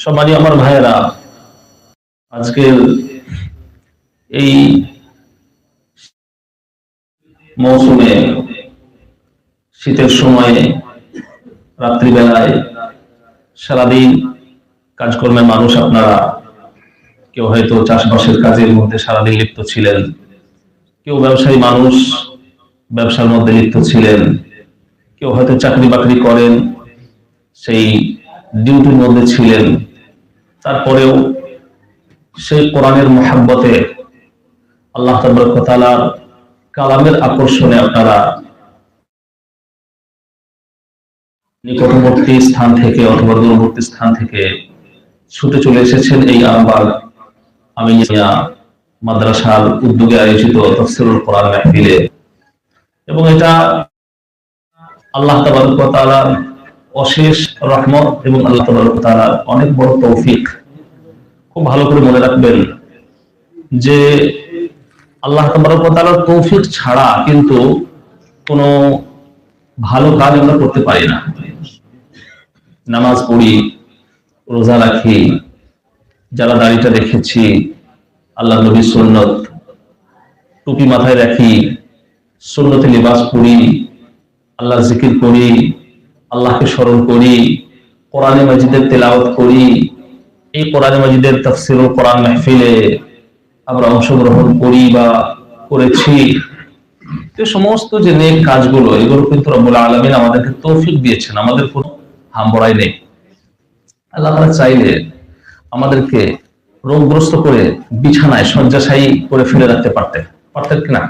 সম্মানীয় আমার ভাইয়েরা, আজকের এই মৌসুমে শীতের সময়ে রাত্রিবেলায় সারাদিন কাজকর্মে মানুষ, আপনারা কেউ হয়তো চাষবাসের কাজের মধ্যে সারাদিন লিপ্ত ছিলেন, কেউ ব্যবসায়ী মানুষ ব্যবসার মধ্যে লিপ্ত ছিলেন, কেউ হয়তো চাকরি বাকরি করেন সেই ডিউটির মধ্যে ছিলেন। তারপরেও সেই কোরআনের মহাব্বতে আল্লাহ তাবারক ওয়া তাআলার কালামের আকর্ষণে আপনারা নিকটবর্তী স্থান থেকে অথবা দূরবর্তী স্থান থেকে ছুটে চলে এসেছেন এই আরামবাগ আমিনিয়া মাদ্রাসার উদ্যোগে আয়োজিত তাফসীরুল কোরআন মাহফিলে। এবং এটা আল্লাহ তাবারক ওয়া তাআলার অশেষ রহমত এবং আল্লাহ তাবারক ওয়া তাআলার অনেক বড় তৌফিক। খুব ভালো করে মনে রাখবেন যে আল্লাহ তাবারক ওয়া তাআলার তৌফিক ছাড়া কিন্তু কোনো ভালো কাজ আমরা করতে পারি না। নামাজ পড়ি, রোজা রাখি, যারা দাড়িটা রেখেছি, আল্লাহ নবীর সুন্নত, টুপি মাথায় রাখি, সুন্নতে লিবাস পড়ি, আল্লাহর জিকির করি, আল্লাহকে স্মরণ করি, কোরআনে মাজিদের তেলাওয়াত করি, এই কোরআনে মাজিদের তাফসীরুল কোরআন মাহফিলে আমরা অংশগ্রহণ করি বা করেছি। এই সমস্ত যে নেক কাজগুলো, এগুলো কিন্তু রব্বুল আলামিন আমাদেরকে তৌফিক দিয়েছেন, আমাদের কোনো হামবড়াই নেই। আল্লাহ তাআলা চাইলে আমাদেরকে রোগগ্রস্ত করে বিছানায় শয্যাশায়ী করে ফেলে রাখতে পারতেন কিনা?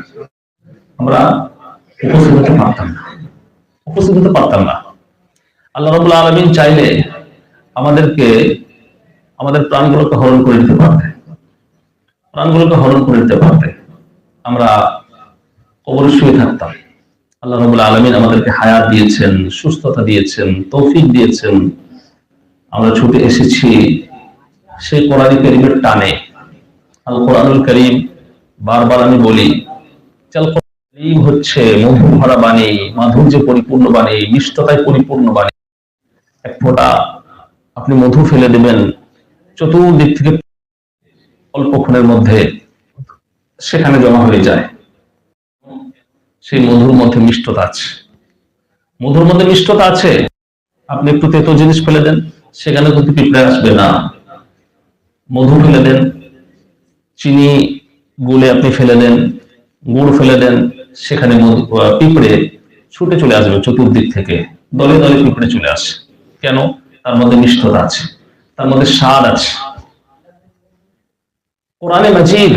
আমরা উপস্থিত হতে পারতাম না। আল্লাহ রাব্বুল আলামিন চাইলে আমাদেরকে আমাদের প্রাণগুলোকে হরণ করে দিতে পারতেন, আমরা কবরে শুয়ে থাকতাম। আল্লাহ রাব্বুল আলামিন আমাদেরকে হায়াত দিয়েছেন, সুস্থতা দিয়েছেন, তৌফিক দিয়েছেন। আমরা ছুটে এসেছি সেই কোরআন কারীমের টানে। আল কোরআনুল কারীম, বারবার আমি বলি, আল কোরআনুল কারীম হচ্ছে মধু ভরা বাণী, মাধুর্যে পরিপূর্ণ বাণী, মিষ্টতায় পরিপূর্ণ বাণী। এক ফোঁটা আপনি মধু ফেলে দেবেন, চতুর্দিক থেকে অল্পক্ষণের মধ্যে সেখানে জমা হয়ে যায়। সেই মধুর মধ্যে মিষ্টতা আছে। আপনি একটু তেতো জিনিস ফেলে দেন, সেখানে কিন্তু পিঁপড়ে আসবে না। মধু ফেলে দেন, চিনি গুলে আপনি ফেলে দেন, গুড় ফেলে দেন, সেখানে পিঁপড়ে ছুটে চলে আসবে চতুর্দিক থেকে, দলে দলে পিঁপড়ে চলে আসে। কেন? তার মধ্যে মিষ্টতা আছে, তার মধ্যে স্বাদ আছে। কোরআনে মাজিদ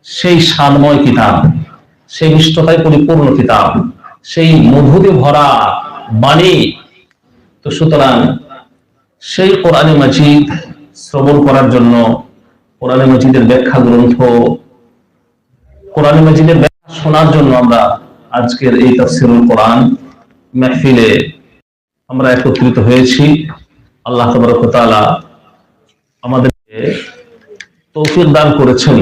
সেই স্বাদময় কিতাব, সেই মিষ্টতায় পরিপূর্ণ কিতাব, সেই মধুতে ভরা বাণী। তো সুতরাং সেই কোরআনে মাজিদ শ্রবণ করার জন্য, কোরআনে মাজিদের ব্যাখ্যা গ্রন্থ, কোরআনে মাজিদের ব্যাখ্যা শোনার জন্য আমরা আজকের এই তাফসীরুল কোরআন মাহফিলে আমরা একত্রিত হয়েছি। আল্লাহ তাবারক ওয়া তাআলা আমাদেরকে তৌফিক দান করেছেন।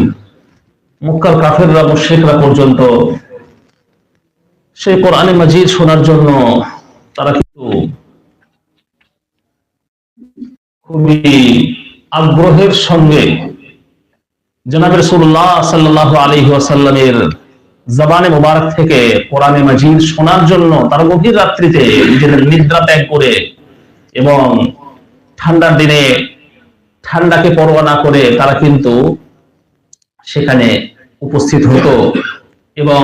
মক্কার কাফেররা, মুশরিকরা পর্যন্ত সেই কোরআনে মাজিদ শোনার জন্য তারা কিন্তু খুবই আগ্রহের সঙ্গে জনাবে রাসূলুল্লাহ সাল্লাল্লাহু আলাইহি ওয়াসাল্লামের জবানে মুবারক থেকে কোরআনে মাজিদ শোনার জন্য তারা গভীর রাত্রিতে নিজেদের নিদ্রা ত্যাগ করে এবং ঠান্ডার দিনে ঠান্ডাকে পরোয়া না করে তারা কিন্তু সেখানে উপস্থিত হতো এবং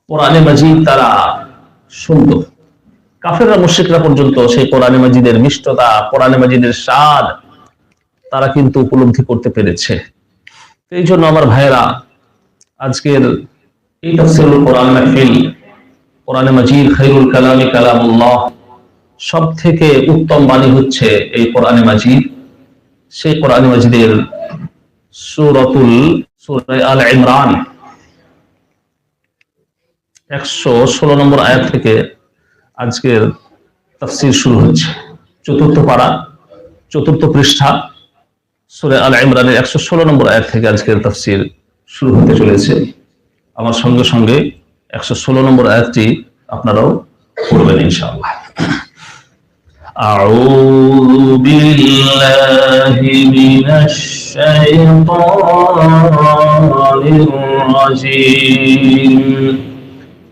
কোরআনে মাজিদ তারা শুনত। কাফেররা, মুশরিকরা পর্যন্ত সেই কোরআনে মাজিদের মিষ্টতা, কোরআনে মাজিদের স্বাদ তারা কিন্তু উপলব্ধি করতে পেরেছে। এই জন্য আমার ভাইয়েরা, আজকের এই তাফসীরুল কোরআন মাহফিল, কোরআনে মাজিদ খায়রুল কালামি কালামুল্লাহ, সব থেকে উত্তম বাণী হচ্ছে এই কোরআনে মাজিদ। সেই কোরআনে মাজিদের সূরা আল ইমরান 116 নম্বর আয়াত থেকে আজকের তাফসীর শুরু হচ্ছে। চতুর্থ পারা, চতুর্থ পৃষ্ঠা, সূরা আল ইমরানের 116 নম্বর আয়াত থেকে আজকের তাফসীর শুরু হতে চলেছে। আমার সঙ্গে সঙ্গে 116 নম্বর আয়াতটি আপনারাও পড়বেন ইনশাআল্লাহ। আউযু বিল্লাহি মিনাশ শাইতানির রাজীম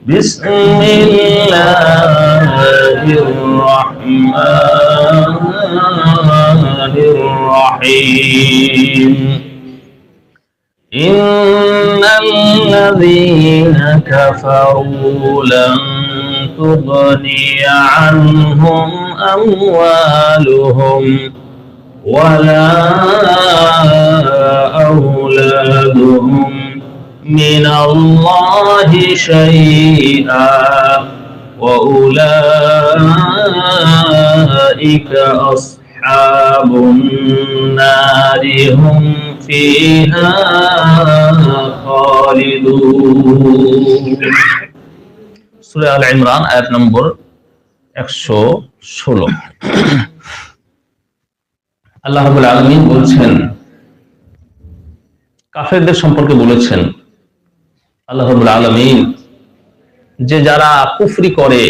বিসমিল্লাহির রাহমানির রাহিম ইন্নাল্লাযীনা কাফারু লান তুগনি আনহুম আমওয়ালুহুম ওয়ালা আওলাদুহুম মিনাল্লাহি শাইআ ওয়া উলাইকা আসহাবুন নারি হুম ফিহা খালিদুন। সূরা আল ইমরান আয়াত নম্বর 116। আল্লাহ রাব্বুল আলামিন বলছেন, কাফেরদের সম্পর্কে বলেছেন আল্লাহ রাব্বুল আলামিন যে যারা কুফরি করে,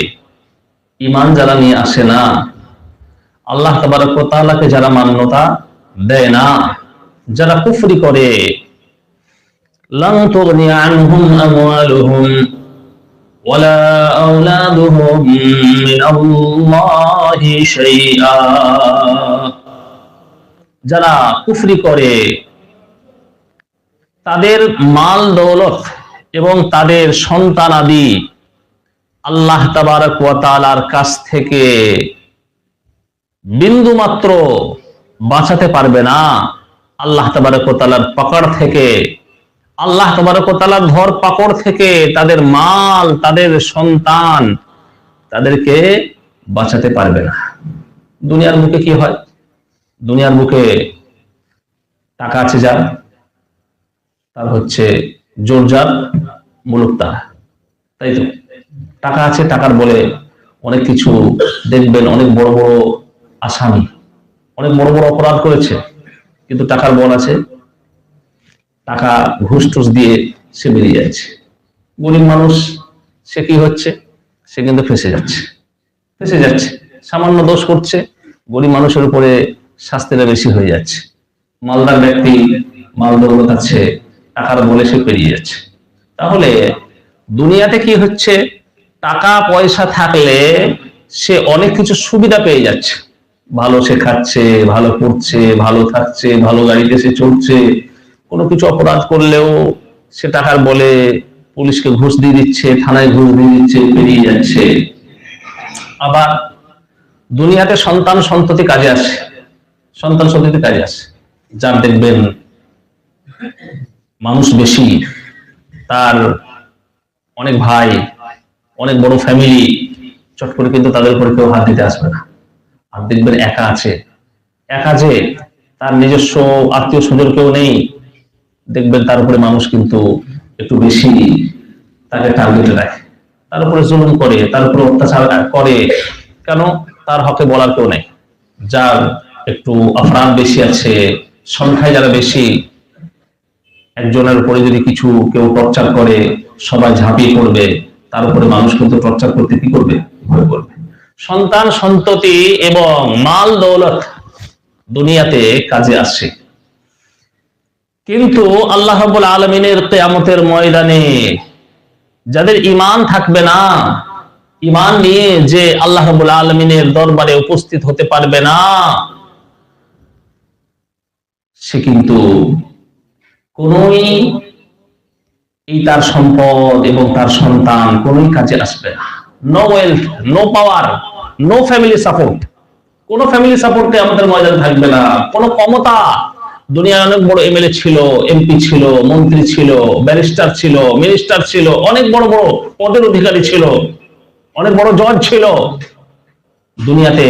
ঈমান যারা নিয়ে আসে না, আল্লাহ তাবারক ওয়া তাআলাকে যারা মান্যতা দেয় না, যারা কুফরি করে, লান তুগনি আনহুম আমওয়ালুহুম ওয়ালা আওলাদুহুম মিনাল্লাহি শাইআ। যারা কুফরি করে তাদের মাল দৌলত এবং তাদের সন্তানাদি আল্লাহ তাবারক ওয়া তাআলার কাছ থেকে বিন্দু মাত্র বাঁচাতে পারবে না। আল্লাহ তাবারক ওয়া তাআলার পাকড় থেকে, আল্লাহ তাবারক ওয়া তাআলার ধর পাকড় থেকে তাদের মাল, তাদের সন্তান তাদেরকে বাঁচাতে পারবে না। দুনিয়ার বুকে কি হয়? দুনিয়ার বুকে টাকা আছে যার, তার হচ্ছে জোরজার মুলুক তার, তাই তো? টাকা আছে, টাকার বলে অনেক কিছু দেখবেন, অনেক বড় বড় আসামি অনেক বড় বড় অপরাধ করেছে, কিন্তু টাকার বল আছে, টাকা ঘুষ টুস দিয়ে সে বেরিয়ে যাচ্ছে। গরিব মানুষ সে কি হচ্ছে? সে কিন্তু ফেঁসে যাচ্ছে, ফেঁসে যাচ্ছে। সামান্য দোষ করছে, গরিব মানুষের উপরে শাস্তিটা বেশি হয়ে যাচ্ছে। মালদার ব্যক্তি মাল দৌলত আছে, টাকার বলে সে পেরিয়ে যাচ্ছে। তাহলে দুনিয়াতে কি হচ্ছে? টাকা পয়সা থাকলে সে অনেক কিছু সুবিধা পেয়ে যাচ্ছে, ভালো সে খাচ্ছে, ভালো পড়ছে, ভালো থাকছে, ভালো গাড়িতে সে চড়ছে। কোনো কিছু অপরাধ করলেও সে টাকার বলে পুলিশকে ঘুষ দিয়ে দিচ্ছে, থানায় ঘুষ দিয়ে দিচ্ছে, পেরিয়ে যাচ্ছে। আবার দুনিয়াতে সন্তান সন্ততি কাজে আসে, সন্তান সন্ততি কাজে আসে। যার দেখবেন মানুষ বেশি, তার অনেক ভাই, অনেক বড় ফ্যামিলি, চট করে কিন্তু তাদের উপরে কেউ হাত দিতে আসবে না। আর দেখবেন একা আছে, একা যে তার নিজস্ব আত্মীয় স্বজন কেউ নেই, দেখবেন তার উপরে মানুষ কিন্তু একটু বেশি তাকে টার্গেটে রাখে, তার উপরে জুলুম করে, তার উপরে অত্যাচার করে। কেন? তার হকে বলার কেউ নেই। যার একটু অপরাধ বেশি আছে, সংখ্যায় যারা বেশি, একজনের উপরে যদি কিছু কেউ টর্চার করে সবাই ঝাঁপিয়ে পড়বে, তার উপরে মানুষ কিন্তু টর্চার করতে কি করবে? ভয় করবে। সন্তান সন্ততি এবং মাল দৌলত দুনিয়াতে কাজে আসে, কিন্তু আল্লাহ রাব্বুল আলামিনের কিয়ামতের ময়দানে যাদের ঈমান থাকবে না, ঈমান নিয়ে যে আল্লাহ রাব্বুল আলামিনের দরবারে উপস্থিত হতে পারবে না, সে কিন্তু কোনোই এই তার সম্পদ এবং তার সন্তান কোনোই কাজে আসবে না। No wealth, no power, no family support. কোন ফ্যামিলি সাপোর্টে আমাদের ময়দানে থাকবে না। কোন ক্ষমতা, দুনিয়ায় অনেক বড় এমএলএ ছিল, এমপি ছিল, মন্ত্রী ছিল, ব্যারিস্টার ছিল, মিনিস্টার ছিল, অনেক বড় বড় পদের অধিকারী ছিল, অনেক বড় জজ ছিল, দুনিয়াতে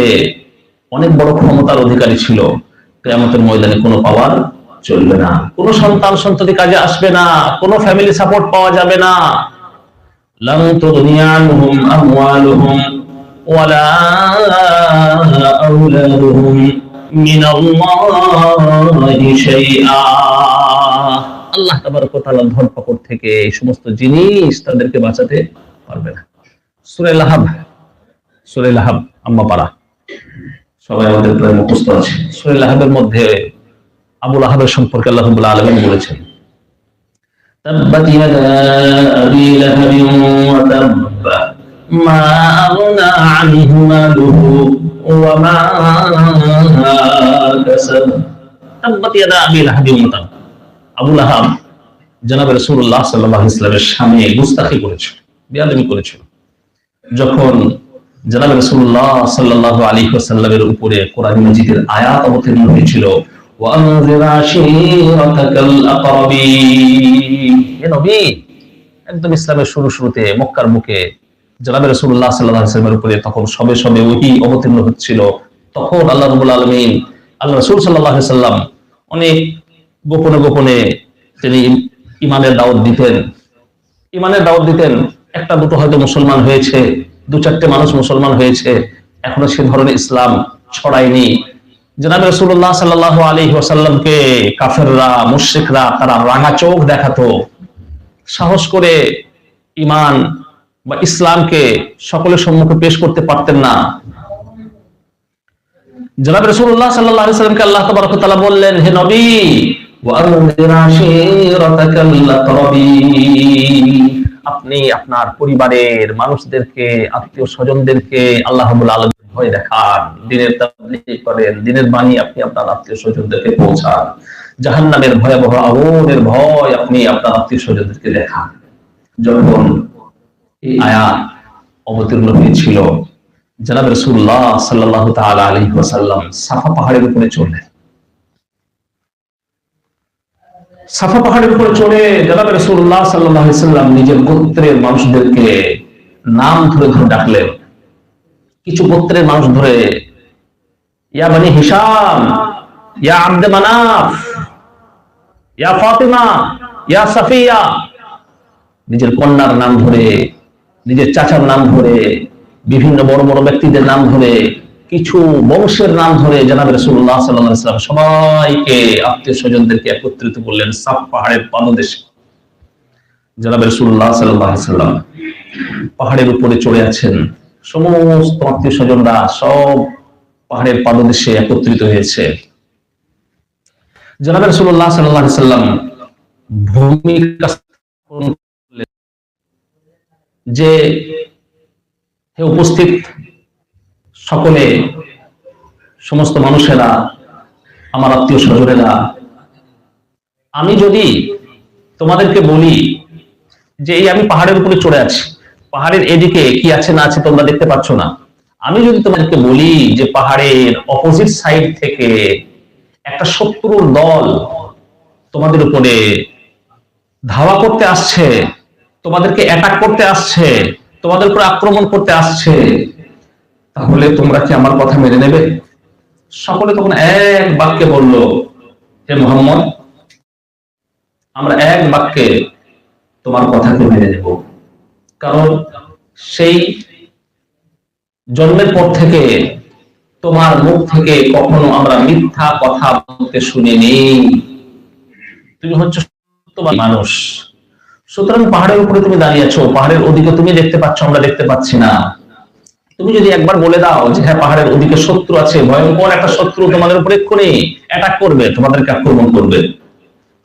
অনেক বড় ক্ষমতার অধিকারী ছিল। কিয়ামতের ময়দানে কোনো পাওয়ার চলবে না, কোনো সন্তান সন্ততি কাজে আসবে না, কোনো ফ্যামিলি সাপোর্ট পাওয়া যাবে না। লান তুগনি আনহুম আমওয়ালুহুম ওয়ালা আওলাদুহুম মিনাল্লাহি শাইআ। আল্লাহ তাবারক ওয়া তাআলার ধরপাকড় থেকে এই সমস্ত জিনিস তাদেরকে বাঁচাতে পারবে না। সূরা লাহাব, সূরা লাহাব আম্মা পারা। সবাই আমাদের প্রায় মুখস্থ আছে। সূরা লাহাবের মধ্যে আবু লাহাবের সম্পর্কে আল্লাহ রাব্বুল আলামিন বলেছেন, তাব্বাত ইয়াদা আবি লাহাবিন ওয়া তাব্বা মা আগনা আনহু মালুহু ওয়া মা কাসাব। তাব্বাত ইয়াদা আবি লাহাবিন ওয়া তাব্বা, আবু লাহাব জনাব রাসূলুল্লাহ সাল্লাল্লাহু আলাইহি ওয়াসাল্লামের সামনে গুস্তাখি করেছিল, বেয়াদবি করেছিল। যখন জনাব রাসূলুল্লাহ সাল্লাল্লাহু আলাইহি ওয়াসাল্লামের উপরে কোরআন মাজিদের আয়াত অবতীর্ণ হয়েছিল, ওয়া আনজির আশীরাতাকাল আকরাবিন, হে নবী, একদম ইসলামের শুরুতে মক্কার বুকে জনাব রাসূলুল্লাহ সাল্লাল্লাহু আলাইহি ওয়াসাল্লামের উপরে তখন সবে সবে ওহী অবতীর্ণ হচ্ছিল। তখন আল্লাহ রাব্বুল আলামিন আল্লাহ রাসূল সাল্লাল্লাহু আলাইহি ওয়াসাল্লাম অনেক গোপনে গোপনে তিনি ইমানের দাওয়াত দিতেন। একটা দুটো হয়তো মুসলমান হয়েছে, দু চারটে মানুষ মুসলমান হয়েছে, এখনো সে ধরনের ইসলাম ছড়ায়নি। জনাব রাসূলুল্লাহ সাল্লাল্লাহু আলাইহি ওয়াসাল্লামকে কাফেররা, মুশরিকরা তারা রাঙা চোখ দেখাতো, সাহস করে ঈমান বা ইসলামকে সকলের সম্মুখে পেশ করতে পারতেন না। জনাব রাসূলুল্লাহ সাল্লাল্লাহু আলাইহি ওয়াসাল্লামকে আল্লাহ তাবারক ওয়া তাআলা বললেন, হে নবী, ওয়া আনজির আশীরাতাকাল আকরাবিন, আপনি আপনার পরিবারের মানুষদেরকে, আত্মীয় স্বজনদেরকে আল্লাহ রাব্বুল আলামিন ভয় দেখান, দ্বীনের তাবলীগ করেন, দ্বীনের বাণী আপনি আপনার আত্মীয় স্বজনদেরকে পৌঁছান, জাহান্নামের ভয়াবহ আগুনের ভয় আপনি আপনার আত্মীয় স্বজনদেরকে দেখান। যখন এই আয়াত অবতীর্ণ হয়েছিল, জনাব রাসূলুল্লাহ সাল্লাল্লাহু তাআলা আলাইহি ওয়াসাল্লাম সাফা পাহাড়ের উপরে চললেন। সাফা পাহাড়ের উপরে চড়ে জনাব রাসূলুল্লাহ সাল্লাল্লাহু আলাইহি ওয়াসাল্লাম নিজের গোত্রের মানুষদেরকে নাম ধরে ধরে ডাকলেন। কিছু গোত্রের মানুষ ধরে, ইয়া বনি হিশাম, ইয়া আব্দে মানাফ, ইয়া ফাতিমা, ইয়া সাফিয়া, নিজের কন্যার নাম ধরে, নিজের চাচার নাম ধরে, বিভিন্ন বড় বড় ব্যক্তিদের নাম ধরে, কিছু বংশের নাম ধরে জনাব রাসূলুল্লাহ সাল্লাল্লাহু আলাইহি ওয়াসাল্লাম সবাইকে, আত্মীয় স্বজনদেরকে একত্রিত করলেন সাফ পাহাড়ের পাদদেশে। জনাব রাসূলুল্লাহ সাল্লাল্লাহু আলাইহি ওয়াসাল্লাম পাহাড়ের উপরে চড়ে আছেন, সমস্ত আত্মীয় স্বজনরা সব পাহাড়ের পাদদেশে একত্রিত হয়েছে। জনাব রাসূলুল্লাহ সাল্লাল্লাহু আলাইহি ওয়াসাল্লাম ভূমিকা করলেন যে, হে উপস্থিত সকলে, সমস্ত মানুষেরা, আমার আত্মীয় স্বজনেরা, আমি যদি তোমাদেরকে বলি যে এই আমি পাহাড়ের উপরে চড়ে আছি, পাহাড়ের এদিকে কি আছে না আছে তোমরা দেখতে পাচ্ছ না, আমি যদি তোমাদেরকে বলি যে পাহাড়ের অপোজিট সাইড থেকে একটা শত্রুর দল তোমাদের উপরে ধাওয়া করতে আসছে, তোমাদেরকে অ্যাটাক করতে আসছে, তোমাদের উপর আক্রমণ করতে আসছে, তাহলে তোমরা কি আমার কথা মেনে নেবে? সকলে তখন এক বাক্যে বলল, হে মুহাম্মদ, আমরা এক বাক্যে তোমার কথাকে মেনে নেব। কারণ সেই জন্মের পর থেকে তোমার মুখ থেকে কখনো আমরা মিথ্যা কথা বলতে শুনিনি, তুমি হচ্ছে সত্যবাদী মানুষ। সুতরাং পাহাড়ের উপরে তুমি দাঁড়িয়ে আছো, পাহাড়ের ওদিকে তুমি দেখতে পাচ্ছ, আমরা দেখতে পাচ্ছি না। তুমি যদি একবার বলে দাও যে হ্যাঁ পাহাড়ের ওদিকে শত্রু আছে, ভয়ঙ্কর একটা শত্রু তোমাদের উপরে এক্ষুনি অ্যাটাক করবে, তোমাদেরকে আক্রমণ করবে,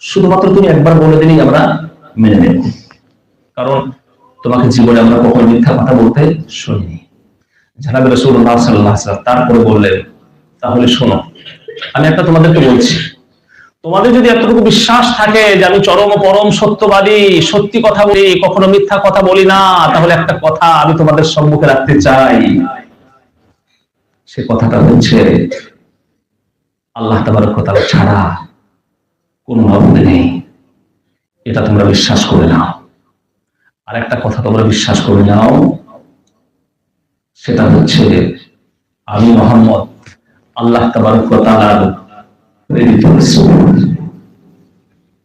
শুধুমাত্র তুমি একবার বলে দিলেই আমরা মেনে নেব। কারণ তোমাকে জীবনে আমরা কখনো মিথ্যা কথা বলতে শুনিনি। জনাব রাসূলুল্লাহ সাল্লাল্লাহু আলাইহি ওয়াসাল্লাম তারপরে বললেন, তাহলে শোনো, আমি একটা তোমাদেরকে বলছি, তোমাদের যদি এতটুকু বিশ্বাস থাকে যে আমি চরম পরম সত্যবাদী, সত্যি কথা বলি, কখনো মিথ্যা কথা বলি না, তাহলে একটা কথা আমি তোমাদের সম্মুখে রাখতে চাই। সে কথাটা হচ্ছে, আল্লাহ তাবারক ওয়া তাআলা ছাড়া কোনো মাবুদ নেই, এটা তোমরা বিশ্বাস করে নাও। আর একটা কথা তোমরা বিশ্বাস করে নাও, সেটা হচ্ছে আমি মুহাম্মদ আল্লাহ তাবারক ওয়া তাআলার প্রেরিত রাসূল,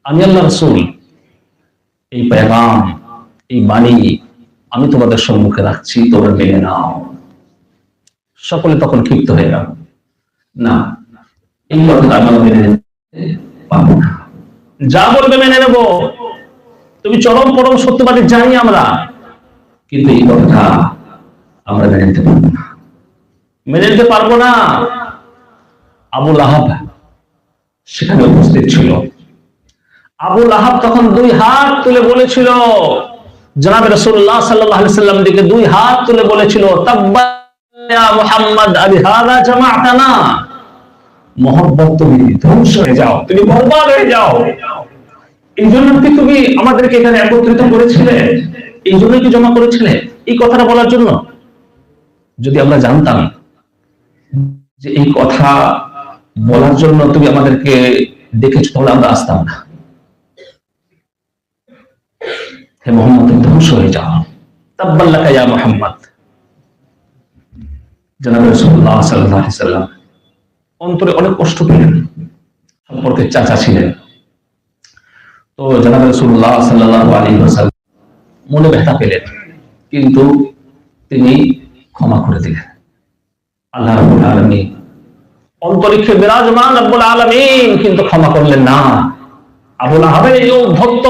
আমি আল্লাহর রাসূল। এই পেগাম, এই বাণী আমি তোমাদের সম্মুখে রাখছি, তোমরা মেনে নাও। সকলে তখন ক্ষিপ্ত হয়ে গেল, না, এই কথা আমরা মেনে নিতে পারবো না, যা বলবে মেনে নেব, তুমি চরম পরম সত্যবাদী জানি আমরা, কিন্তু এই কথাটা আমরা মেনে নিতে পারবো না, মেনে নিতে পারবো না। আবু লাহাব সেখানে উপস্থিত ছিল। আবু লাহাব তখন দুই হাত তুলে বলেছিল, জনাব রাসূলুল্লাহ সাল্লাল্লাহু আলাইহি ওয়াসাল্লাম দিকে দুই হাত তুলে বলেছিল, তাব্বা ইয়া মুহাম্মদ আলিহাযা জামাআতানা, মুহাম্মদ তুমি ধ্বংস হয়ে যাও, তুমি বরবাদ হয়ে যাও। এই জন্য কি তুমি আমাদেরকে এখানে একত্রিত করেছিলে? এই জন্য কি জমা করেছিলে এই কথাটা বলার জন্য? যদি আমরা জানতাম যে এই কথা বলার জন্য তুমি আমাদেরকে ডেকেছো, তাহলে আমরা আসতাম না। হে মুহাম্মদ, তুমি ধ্বংস হয়ে যাও, তাব্বাল্লাকা ইয়া মুহাম্মদ। জনাব রাসূলুল্লাহ সাল্লাল্লাহু আলাইহি ওয়াসাল্লাম অন্তরে অনেক কষ্ট পেলেন, সম্পর্কে চাচা ছিলেন। তো জনাব রাসূলুল্লাহ সাল্লাল্লাহু আলাইহি ওয়াসাল্লাম মনে ব্যথা পেলেন, কিন্তু তিনি ক্ষমা করে দিলেন। আল্লাহ রাব্বুল আলামিন, অন্তরিক্ষে বিরাজমান রব্বুল আলামিন কিন্তু ক্ষমা করলেন না। আবু লাহাবের এই ঔদ্ধত্য,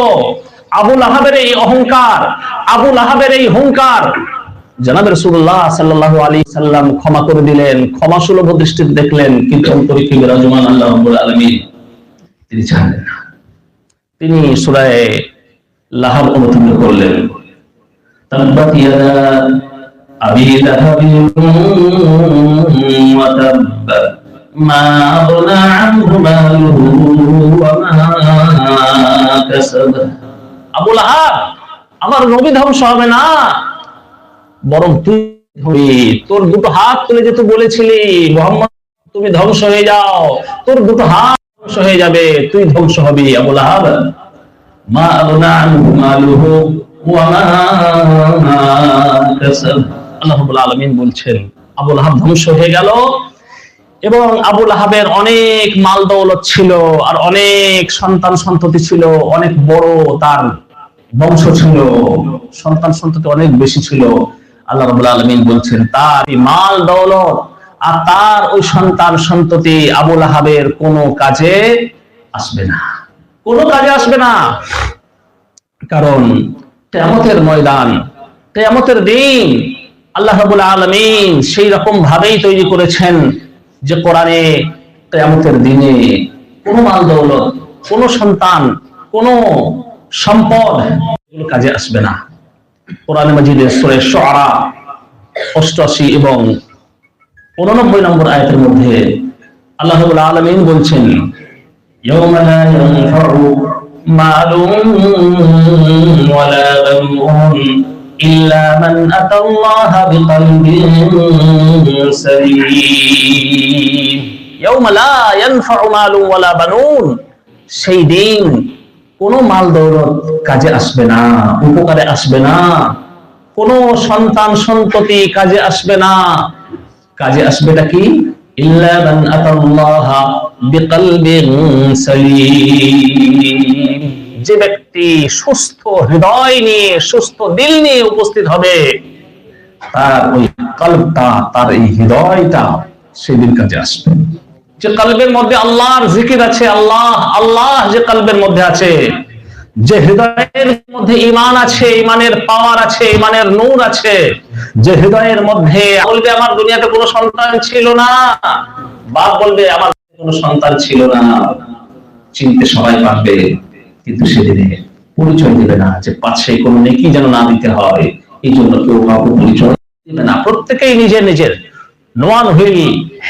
আবু লাহাবের এই অহংকার, আবু লাহাবের এই হুঙ্কার জনাব রাসূলুল্লাহ সাল্লাল্লাহু আলাইহি সাল্লাম ক্ষমা করে দিলেন, ক্ষমা সুলভ দৃষ্টিতে দেখলেন, কিন্তু অন্তরিক্ষে বিরাজমান আল্লাহ রাব্বুল আলামিন তিনি জানেন না। তিনি সূরা লাহাব অবতীর্ণ করলেন, তাব্বাত ইয়াদা আবি লাহাবিন ওয়া তাব্ব মা আগনা আনহু মালুহু ওয়া মা কাসাব। আবু লাহাব, আমার নবী ধ্বংস হবে না, বরং তুই হবি। তোর দুটো হাত তুলে যে তুই বলেছিলি মুহাম্মদ তুমি ধ্বংস হয়ে যাও, তোর দুটো হাত ধ্বংস হয়ে যাবে, তুই ধ্বংস হবি। আবু লাহাব, মা আগনা আনহু মালুহু ওয়া মা কাসাব। আল্লাহ রাব্বুল আলামিন বলছেন আবু লাহাব ধ্বংস হয়ে গেল, এবং আবু লাহাবের অনেক মাল দৌলত ছিল, আর অনেক সন্তান সন্ততি ছিল, অনেক বড় তার বংশ ছিল, সন্তান সন্ততি অনেক বেশি ছিল। আল্লাহ রাব্বুল আলামিন বলছেন তার এই মাল দৌলত আর তার ওই সন্তান সন্ততি আবু লাহাবের কোনো কাজে আসবে না, কোনো কাজে আসবে না। কারণ কিয়ামতের ময়দান, কিয়ামতের দিন আল্লাহ রাব্বুল আলামিন সেই রকম ভাবেই তৈরি করেছেন যে কোরআনে কিয়ামতের দিনে কোনো মাল দৌলত, কোনো সন্তান, কোনো সম্পদ এগুলো কাজে আসবে না। কোরআনে মাজিদের সূরা শুআরা 88 এবং 89 নম্বর আয়াতের মধ্যে আল্লাহ রাব্বুল আলামিন বলছেন, ইয়াওমা লা ইয়ানফাউ মালুন ওয়ালা বানুন ইল্লা মান আতাল্লাহা বিকলবিন সালিম। ইয়াওমা লা ইয়ানফাউ মালুন ওয়ালা বানুন, সেই দিন কোনো মাল দৌলত কাজে আসবে না, উপকারে আসবে না, কোনো সন্তান সন্ততি কাজে আসবে না। কাজে আসবেটা কি? ইল্লা মান আতাল্লাহা বিকলবিন সালিম, যে ব্যক্তি সুস্থ হৃদয় নিয়ে, সুস্থ দিল নিয়ে উপস্থিত হবে, তার ওই কলবটা, তার এই হৃদয়টা সেদিন কাজে আসবে। যে কলবের মধ্যে আল্লাহর জিকির আছে, আল্লাহ আল্লাহ যে কলবের মধ্যে আছে, যে হৃদয়ের মধ্যে ঈমান আছে, ঈমানের পাওয়ার আছে, ঈমানের নূর আছে, যে হৃদয়ের মধ্যে বলবে আমার দুনিয়াতে কোনো সন্তান ছিল না, বাপ বলবে আমার কোনো সন্তান ছিল না, চিনতে সবাই পারবে, কিন্তু সেদিনে পরিচয় দেবে না, যে পাচ্ছে কোনো নেকি যেন না দিতে হয়, এই জন্য কেউ কাউকে পরিচয় দেবে না। প্রত্যেকেই নিজের নিজের, no one will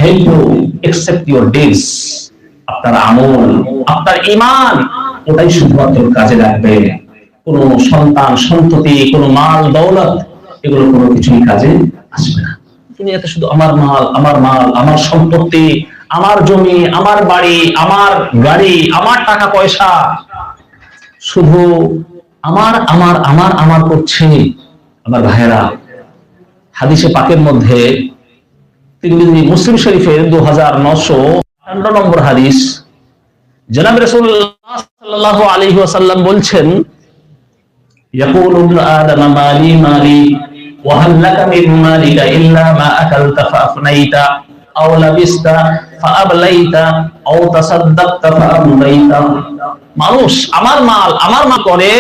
help you except your deeds, আপনার আমল, আপনার ঈমান, ওটাই শুধুমাত্র কাজে লাগবে। কোনো সন্তান সন্ততি, কোনো মাল দৌলত, এগুলো কোনো কিছুই কাজে আসবে না। দুনিয়াতে শুধু আমার মাল, আমার মাল, আমার সম্পত্তি, আমার জমি, আমার বাড়ি, আমার গাড়ি, আমার টাকা পয়সা, শুধু আমার আমার আমার আমার করছে। আমার ভাইয়েরা, হাদিসে পাকের মধ্যে তিরমিজি, মুসলিম শরীফের 2958 নম্বর হাদিস, জনাব রাসূলুল্লাহ সাল্লাল্লাহু আলাইহি ওয়াসাল্লাম বলছেন, ইয়াকুলু ইবনু আদম মালি মালি ওয়া হাল লাকা মিন মালিকা ইল্লা মা আকালতা ফাআফনাইতা আও লাবিসতা ফাআবলাইতা আও তাসাদদাকতা ফাআমদাইতা। মানুষ আমার মাল করে,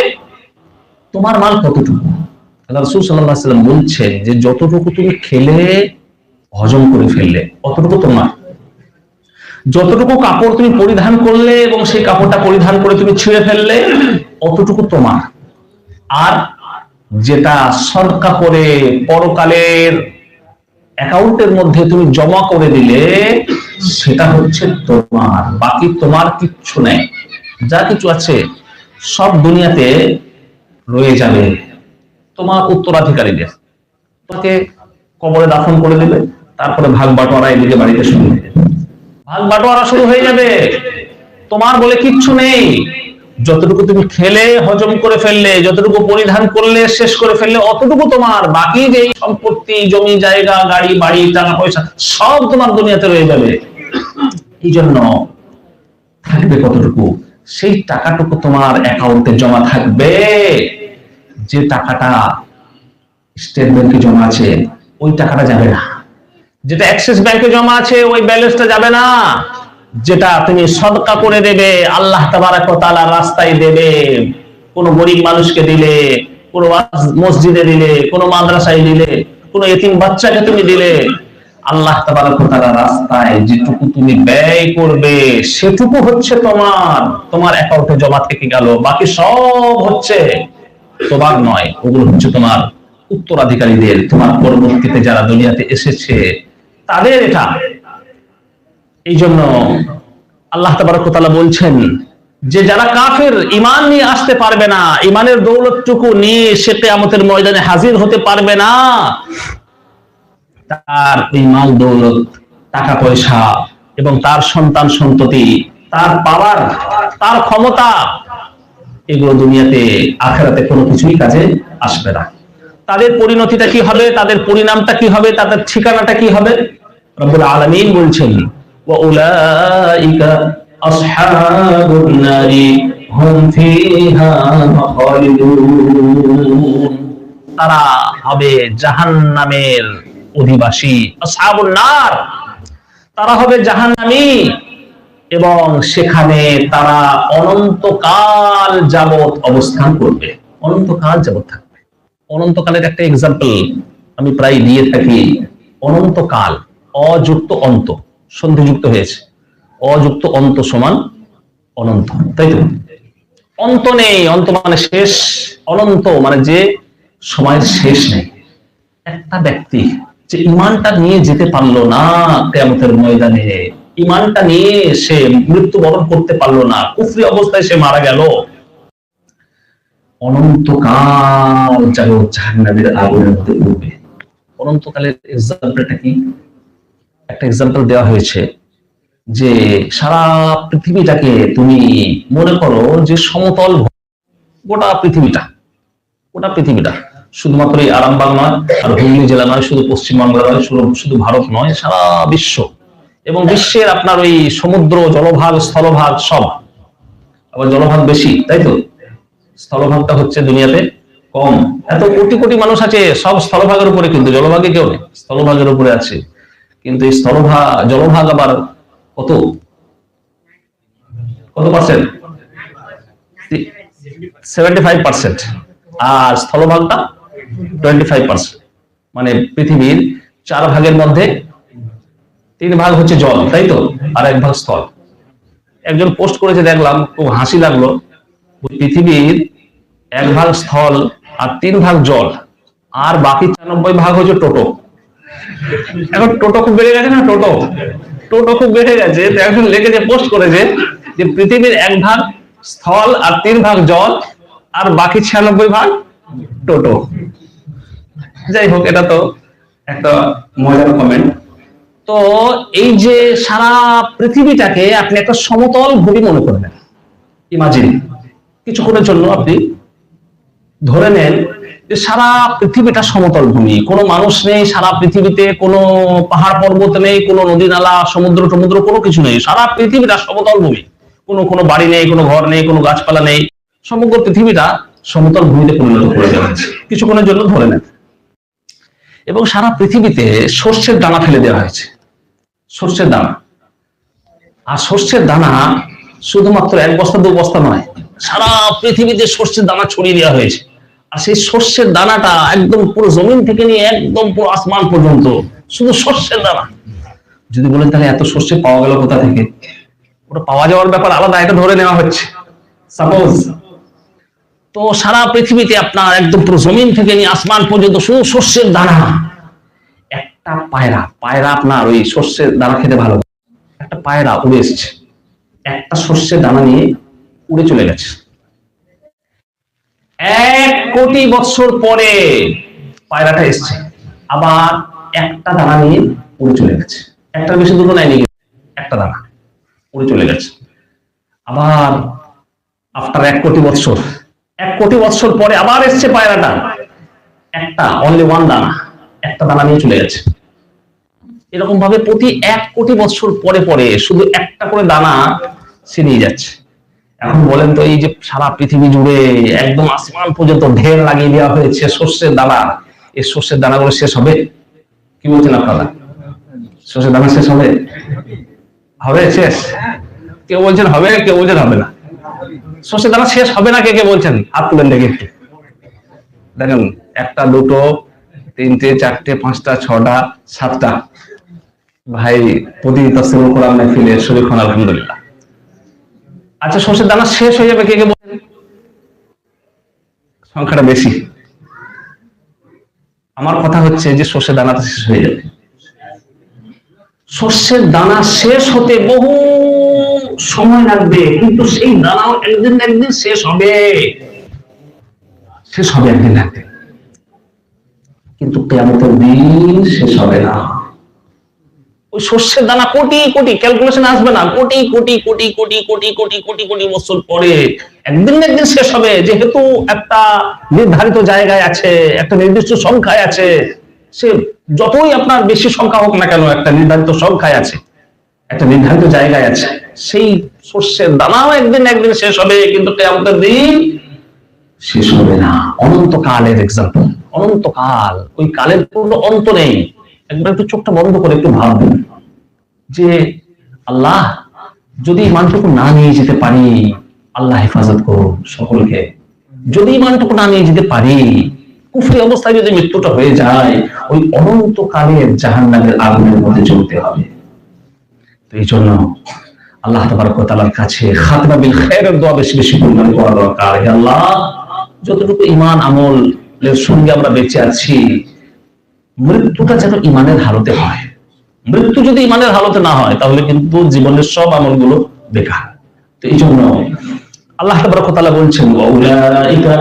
তোমার মাল কতটুকু? আল্লাহ রাসূল সাল্লাল্লাহু আলাইহি ওয়াসাল্লাম বলছেন যে যতটুকু তুমি খেলে হজম করে ফেললে অতটুকু তোমার, যতটুকু কাপড় তুমি পরিধান করলে এবং সেই কাপড়টা পরিধান করে তুমি ছিঁড়ে ফেললে অতটুকু তোমার। আর যেটা সদকা করে পরকালের অ্যাকাউন্টের মধ্যে তুমি জমা করে দিলে সেটা হচ্ছে তোমার, বাকি তোমার কিচ্ছু নেই। যা কিছু আছে সব দুনিয়াতে রয়ে যাবে তোমার উত্তরাধিকারীদের। তোমাকে কবরে দাফন করে দেবে, তারপরে ভাগ বাটোয়ারা এদিকে বাড়িতে শুরু হয়ে যাবে, ভাগ বাটোয়ারা শুরু হয়ে যাবে। তোমার বলে কিচ্ছু নেই। যতটুকু তুমি খেলে হজম করে ফেললে, যতটুকু পরিধান করলে শেষ করে ফেললে অতটুকু তোমার। বাকি যে সম্পত্তি, জমি জায়গা, গাড়ি বাড়ি, টাকা পয়সা সব তোমার দুনিয়াতে রয়ে যাবে। এই জন্য থাকবে কতটুকু, সেই টাকাটুকু তোমার অ্যাকাউন্টে জমা থাকবে। যে টাকাটা স্টেট ব্যাংকে জমা আছে ওই টাকাটা যাবে না, যেটা অ্যাক্সিস ব্যাংকে জমা আছে ওই ব্যালেন্সটা যাবে না। যেটা তুমি সদকা করে দেবে, আল্লাহ তাবারাক ওয়া তাআলার রাস্তায় দেবে, কোন গরিব মানুষকে দিলে, কোন মসজিদে দিলে, কোন মাদ্রাসায় দিলে, কোন এতিম বাচ্চাকে তুমি দিলে, আল্লাহ তাবারাক ওয়া তাআলার রাস্তায় যেটুকু তুমি ব্যয় করবে সেটুকু হচ্ছে তোমার, তোমার অ্যাকাউন্টে জমা থেকে গেল। বাকি সব হচ্ছে তোমার নয়, ওগুলো হচ্ছে তোমার উত্তরাধিকারীদের, তোমার পরবর্তীতে যারা দুনিয়াতে এসেছে তাদের এটা। এই জন্য আল্লাহ তাবারক ওয়া তাআলা বলছেন যে যারা কাফের, ঈমান নিয়ে আসতে পারবে না, ঈমানের দৌলতটুকু নিয়ে সে কিয়ামতের ময়দানে হাজির হতে পারবে না, তার এই মাল দৌলত, টাকা পয়সা এবং তার সন্তান সন্ততি, তার পাওয়ার, তার ক্ষমতা, এগুলো দুনিয়াতে আখিরাতে কোনো কিছুই কাজে আসবে না। তাদের পরিণতিটা কি হবে, তাদের পরিণামটা কি হবে, তাদের ঠিকানাটা কি হবে? রব্বুল আলামিন বলছেন ওয়াউলাইকা আসহাবুন নারি হুম ফিহা খালিদুন, তারা হবে জাহান্নামের অধিবাসী। আসহাবুন নার, তারা হবে জাহান্নামী এবং সেখানে তারা অনন্তকাল যাবত অবস্থান করবে, অনন্তকাল যাবত থাকবে। অনন্তকালের একটা এক্সাম্পল আমি প্রায় দিয়ে থাকি। অনন্তকাল, অযুক্ত অন্ত, সন্ধিযুক্ত হয়েছে, অযুক্ত অন্ত সমান অনন্ত, তাই তো? অন্ত নেই, অন্ত মানে শেষ, অনন্ত মানে যে সময়ের শেষ নেই। একটা ব্যক্তি যে ঈমানটা নিয়ে যেতে পারলো না কিয়ামতের ময়দানে, ঈমানটা নিয়ে সে মৃত্যুবরণ করতে পারলো না, কুফরি অবস্থায় সে মারা গেল, অনন্তকাল যেন জাহান্নামের আগুনের মধ্যে পড়বে। অনন্তকালের এক্সাম্পলটা কি? একটা এক্সাম্পল দেওয়া হয়েছে যে সারা পৃথিবীটাকে তুমি মনে করো যে সমতল, গোটা পৃথিবীটা, গোটা পৃথিবীটা, শুধুমাত্র এই আরামবাগ নয় আর হুগলি জেলা নয়, শুধু পশ্চিমবাংলা নয়, শুধু ভারত নয়, সারা বিশ্ব এবং বিশ্বের আপনার ওই সমুদ্র, জলভাগ, স্থলভাগ সব। আবার জলভাগ বেশি, তাই তো? স্থলভাগটা হচ্ছে দুনিয়াতে কম। এত কোটি কোটি মানুষ আছে, সব স্থলভাগের উপরে, কিন্তু জলভাগে কেউ নেই, স্থলভাগের উপরে আছে। কিন্তু এই জলভাগ আবার কত পার্সেন্ট? 75%, আর স্থলভাগটা 25%। মানে পৃথিবীর 4 ভাগের মধ্যে 3 ভাগ হচ্ছে জল, তাই তো? আর 1 ভাগ স্থল। একজন পোস্ট করেছে, দেখলাম, খুব হাসি লাগলো। পৃথিবীর 1 ভাগ স্থল আর 3 ভাগ জল, আর বাকি 94 ভাগ হচ্ছে টোটো। এখন টোটো খুব বেড়ে গেছে না, টোটো খুব বেড়ে গেছে। তো একজন লিখেছে, পোস্ট করেছে যে পৃথিবীর 1 ভাগ স্থল আর 3 ভাগ জল আর বাকি 96 ভাগ টোটো। যাই হোক, এটা তো একটা মজার কমেন্ট। তো এই যে সারা পৃথিবীটাকে আপনি একটা সমতল ভূমি মনে করবেন, ইমাজিন কিছুক্ষণের জন্য আপনি ধরে নেন যে সারা পৃথিবীটা সমতল ভূমি, কোনো মানুষ নেই সারা পৃথিবীতে, কোনো পাহাড় পর্বত নেই, কোনো নদী নালা, সমুদ্র কোনো কিছু নেই, সারা পৃথিবীটা সমতল ভূমি, কোনো বাড়ি নেই, কোনো ঘর নেই, কোনো গাছপালা নেই, সমগ্র পৃথিবীটা সমতল ভূমিতে পরিণত করে দেওয়া হয়েছে, কিছুক্ষণের জন্য ধরে নেন। এবং সারা পৃথিবীতে সর্ষের দানা ফেলে দেওয়া হয়েছে, সর্ষের দানা। আর সর্ষের দানা শুধুমাত্র 1 বস্তা 2 বস্তা নয়, সারা পৃথিবীতে সর্ষের দানা ছড়িয়ে দেওয়া হয়েছে। আর সেই সর্ষের দানাটা একদম পুরো জমিন থেকে নিয়ে একদম পুরো আসমান পর্যন্ত শুধু সর্ষের দানা। যদি বলেন তাহলে এত সর্ষে পাওয়া গেল কোথা থেকে, ওটা পাওয়া যাওয়ার ব্যাপার আলাদা, এটা ধরে নেওয়া হচ্ছে সাপোজ। তো সারা পৃথিবীতে আপনার একদম পুরো জমিন থেকে নিয়ে আসমান পর্যন্ত শুধু সর্ষের দানা। একটা পায়রা আপনার ওই সর্ষের দানা খেতে ভালো, একটা পায়রা উড়ে এসছে, একটা সর্ষের দানা নিয়ে উড়ে চলে গেছে। 1 কোটি বছর পরে পায়রাটা এসছে, আবার একটা দানা নিয়ে উড়ে চলে গেছে। একটার বেশি দুটো নেয়নি, একটা দানা উড়ে চলে গেছে। আবার আফটার 1 কোটি বছর পরে আবার এসছে পায়রাটা, একটা অনলি ওয়ান দানা, একটা দানা নিয়ে চলে গেছে। এরকম ভাবে প্রতি 1 কোটি বছর পরে পরে শুধু একটা করে দানা সে নিয়ে যাচ্ছে। এখন বলেন তো, এই যে সারা পৃথিবী জুড়ে একদম আসমান পর্যন্ত ঢের লাগিয়ে দেওয়া হয়েছে সর্ষের দানা, এই সর্ষের দানাগুলো শেষ হবে? কি বলছেন আপনারা? সর্ষের দানা শেষ হবে? হবে শেষ? কেউ বলছেন হবে, কেউ বলছেন হবে না। সর্ষের দানা শেষ হবে না, কে কে বলছেন হাত তুলেন দেখি একটু। দেখেন, 1টা 2টো 3টে 4টে 5টা 6টা 7টা ভাই প্রতি তাফসীরুল কোরআন মাহফিলে শরীক হন আলহামদুলিল্লাহ। আচ্ছা, সর্ষের দানা শেষ হয়ে যাবে, কে কে বলছেন? সংখ্যাটা বেশি। আমার কথা হচ্ছে যে সর্ষের দানাটা শেষ হয়ে যাবে। সর্ষের দানা শেষ হতে বহু সময় লাগবে, কিন্তু সেই দানাও একদিন না একদিন শেষ হবে, একদিন না একদিন। কিন্তু কিয়ামতের দিন শেষ হবে না। ওই সর্ষের দানা কোটি কোটি, ক্যালকুলেশন আসবে না, কোটি কোটি কোটি কোটি কোটি কোটি কোটি কোটি বছর পরে একদিন না একদিন শেষ হবে, যেহেতু একটা নির্ধারিত জায়গায় আছে, একটা নির্দিষ্ট সংখ্যায় আছে। সে যতই আপনার বেশি সংখ্যা হোক না কেন, একটা নির্ধারিত সংখ্যায় আছে, একটা নির্ধারিত জায়গায় আছে। সেই সর্ষের দানাও একদিন না একদিন শেষ হবে, কিন্তু কিয়ামতের দিন শেষ হবে না। অনন্তকালের এক্সাম্পল, অনন্তকাল, ওই কালের কোনো অন্ত নেই। একবার একটু চোখটা বন্ধ করে একটু ভাববেন যে আল্লাহ যদি ইমানটুকু না নিয়ে যেতে পারি, আল্লাহ হেফাজত করুন সকলকে। যদি ইমানটুকু না নিয়ে যেতে পারি, কুফরি অবস্থায় যদি মৃত্যুটা হয়ে যায়, ওই অনন্তকালের জাহান্নামের আগুনের মধ্যে জ্বলতে হবে। তো এই জন্য আল্লাহ তাবারক ওয়া তাআলার কাছে খাতমা বিল খায়রের দোয়া বেশি বেশি পরিমাণে করা দরকার। হে আল্লাহ, যতটুকু ঈমান আমলের সঙ্গে আমরা বেঁচে আছি, মৃত্যুটা যেন ঈমানের হালতে হয়। মৃত্যু যদি ঈমানের হালতে না হয়, তাহলে কিন্তু জীবনের সব আমলগুলো বেকার। তো এই জন্য আল্লাহ তাবারক ওয়া তাআলা বলছেন, উলাইকা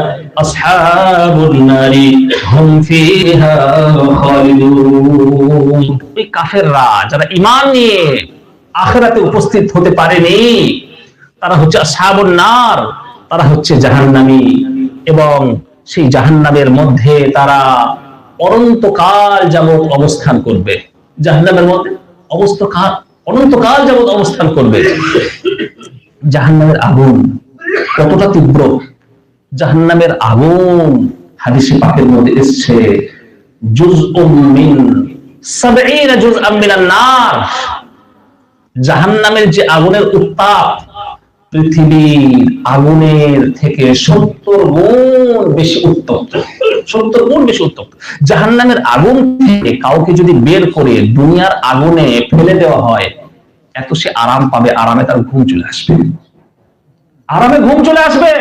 আসহাবুন নারি হুম ফিহা খালিদুন। এই কাফেররা যারা ঈমান নিয়ে আখিরাতে উপস্থিত হতে পারেনি, তারা হচ্ছে আসহাবুন নার, তারা হচ্ছে জাহান্নামী, এবং সেই জাহান্নামের মধ্যে তারা অনন্তকাল যাবত অবস্থান করবে। জাহান্নামের মধ্যে অনন্তকাল যাবত অবস্থান করবে। জাহান্নামের আগুন কতটা তীব্র, জাহান্নামের আগুন হাদিসে পাকের মধ্যে এসেছে, জুজউম মিন 70 জুজআম মিনান নার। জাহান্নামের যে আগুনের উত্তাপ পৃথিবীর আগুনের থেকে 70 গুণ বেশি উত্তপ্ত, 70 গুণ বেশি উত্তপ্ত। জাহান্নামের আগুন থেকে কাউকে যদি বের করে দুনিয়ার আগুনে ফেলে দেওয়া হয়, এত সে আরাম পাবে, আরামে তার ঘুম চলে আসবে, আরামে ঘুম চলে আসবে।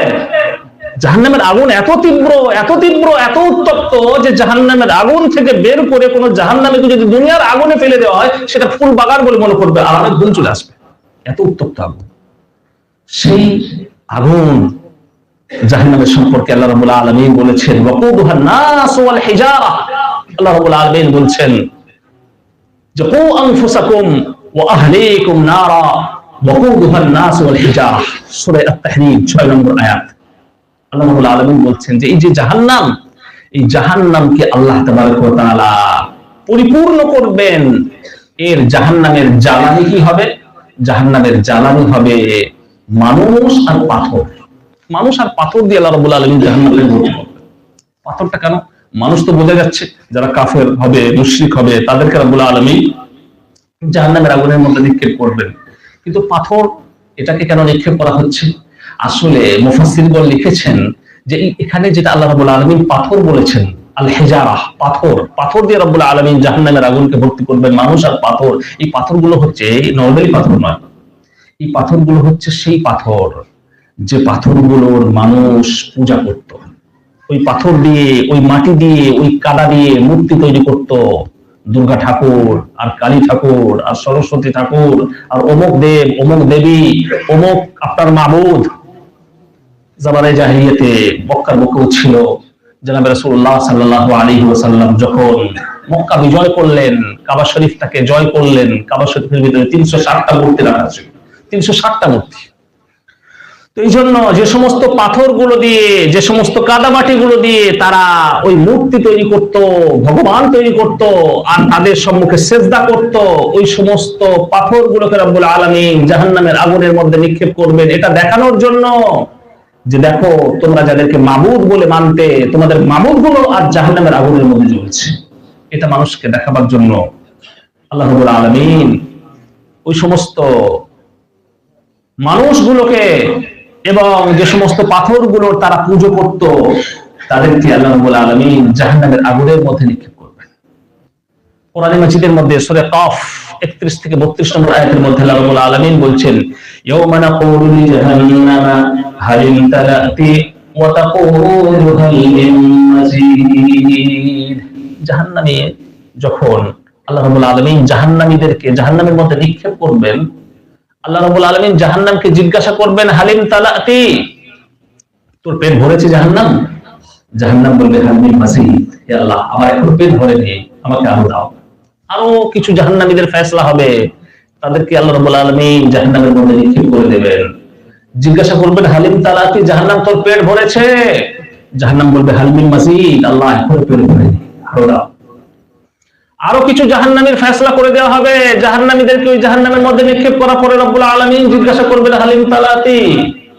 জাহান্নামের আগুন এত তীব্র, এত তীব্র, এত উত্তপ্ত যে জাহান্নামের আগুন থেকে বের করে কোন জাহান্নামীকে যদি দুনিয়ার আগুনে ফেলে দেওয়া হয়, সেটা ফুল বাগান বলে মনে করবে, আরামে ঘুম চলে আসবে, এত উত্তপ্ত আগুন। সেই আগুন জাহান্নামের সম্পর্কে আল্লাহ রাব্বুল আলামিন বলেছেন, ওয়াকুদুহান নাস ওয়াল হিজারা। আল্লাহ রাব্বুল আলামিন বলছেন যে কু আনফুসাকুম ওয়া আহলিকুম নারা ওয়াকুদুহান নাস ওয়াল হিজারা, সূরা আত-তাহরীম 6 নম্বর আয়াত। আল্লাহ রাব্বুল আলামিন বলছেন যে এই যে জাহান্নাম, এই জাহান্নামকে আল্লাহ তাবারক ওয়া তাআলা পরিপূর্ণ করবেন। এর জাহান্নামের জ্বালানি কি হবে? জাহান্নামের জ্বালানি হবে মানুষ আর পাথর। মানুষ আর পাথর দিয়ে আল্লাহ রাব্বুল আলামিন জাহান্নামে ভর্তি করবেন। পাথরটা কেন? মানুষ তো বোঝা যাচ্ছে যারা কাফের হবে, মুশরিক হবে, তাদেরকে রাব্বুল আলামিন জাহান্নামের আগুনের মধ্যে নিক্ষেপ করবেন। কিন্তু পাথর, এটাকে কেন নিক্ষেপ করা হচ্ছে? আসলে মুফাসসিরগণ লিখেছেন যে এখানে যেটা আল্লাহ রাব্বুল আলামিন পাথর বলেছেন, আল হিজারা, পাথর। পাথর দিয়ে রব্বুল আলামিন জাহান্নামের আগুনকে ভর্তি করবেন, মানুষ আর পাথর। এই পাথরগুলো হচ্ছে নরমালি পাথর নয়, এই পাথরগুলো হচ্ছে সেই পাথর যে পাথরগুলোর মানুষ পূজা করত। ওই পাথর দিয়ে, ওই মাটি দিয়ে, ওই কাদা দিয়ে মূর্তি তৈরি করত। দুর্গা ঠাকুর আর কালী ঠাকুর আর সরস্বতী ঠাকুর আর অমুক দেব, অমুক দেবী, অমুক আপনার মাবুদ। জামানে জাহিলিয়াতে মক্কার বুকেও ছিল। জনাবে রাসূলুল্লাহ সাল্লাল্লাহু আলাইহি ওয়াসাল্লাম যখন মক্কা বিজয় করলেন, কাবা শরীফটাকে জয় করলেন, কাবা শরীফের ভিতরে 360টা মূর্তি রাখা ছিল, 360টা মূর্তি। তো এই জন্য যে সমস্ত পাথরগুলো দিয়ে, যে সমস্ত কাদামাটিগুলো দিয়ে তারা ওই মূর্তি তৈরি করত, ভগবান তৈরি করত, আর তাদের সম্মুখে সেজদা করত, ওই সমস্ত পাথরগুলোকে রব্বুল আলামিন জাহান্নামের আগুনের মধ্যে নিক্ষেপ করবেন, এটা দেখানোর জন্য যে দেখো তোমরা যাদেরকে মাবুদ বলে মানতে, তোমাদের মাবুদ গুলো আর জাহান্নামের আগুনের মধ্যে জ্বলছে। এটা মানুষকে দেখাবার জন্য আল্লাহ রাব্বুল আলামিন ওই সমস্ত মানুষগুলোকে এবং যে সমস্ত পাথরগুলো তারা পুজো করত তাদেরকে আল্লাহ রাব্বুল আলামিন জাহান্নামের আগুনের মধ্যে নিক্ষেপ করবেন। কোরআন মাজিদের মধ্যে সূরা কাফ 31 থেকে 32 নম্বর আয়াতের মধ্যে আল্লাহ রাব্বুল আলামিন বলছেন, ইয়াওমা নাকুলু লিজাহান্নামা হাল ইমতালাতি ওয়া তাকুলু হাল মিন মাজিদ। জাহান্নামে যখন আল্লাহ রাব্বুল আলামিন জাহান্নামীদেরকে জাহান্নামের মধ্যে নিক্ষেপ করবেন, আল্লাহ রাব্বুল আলামিন জাহান্নামকে জিজ্ঞাসা করবেন, হালিম তালাতি, তোর পেট ভরেছে জাহান্নাম? জাহান্নাম বলবে, হাল মিন মাজিদ, হে আল্লাহ আমার এখন পেট ভরেনি, আমাকে আরো দাও। আরো কিছু জাহান্নামীদের ফয়সালা হবে, তাদেরকে আল্লাহ রাব্বুল আলামিন জাহান্নামের মধ্যে নিক্ষেপ করে দেবেন। জিজ্ঞাসা করবেন, হালিম তালাতি, জাহান্নাম তোর পেট ভরেছে? জাহান্নাম বলবে, হাল মিন মাজিদ, আল্লাহ এখন পেট ভরেনি, আরো দাও। আরো কিছু জাহান্নামীর ফয়সালা করে দেওয়া হবে, জাহান্নামীদেরকে ওই জাহান্নামের মধ্যে নিক্ষেপ করার পরে রব্বুল আলামিন জিজ্ঞাসা করবেন, হালিম তালাতি,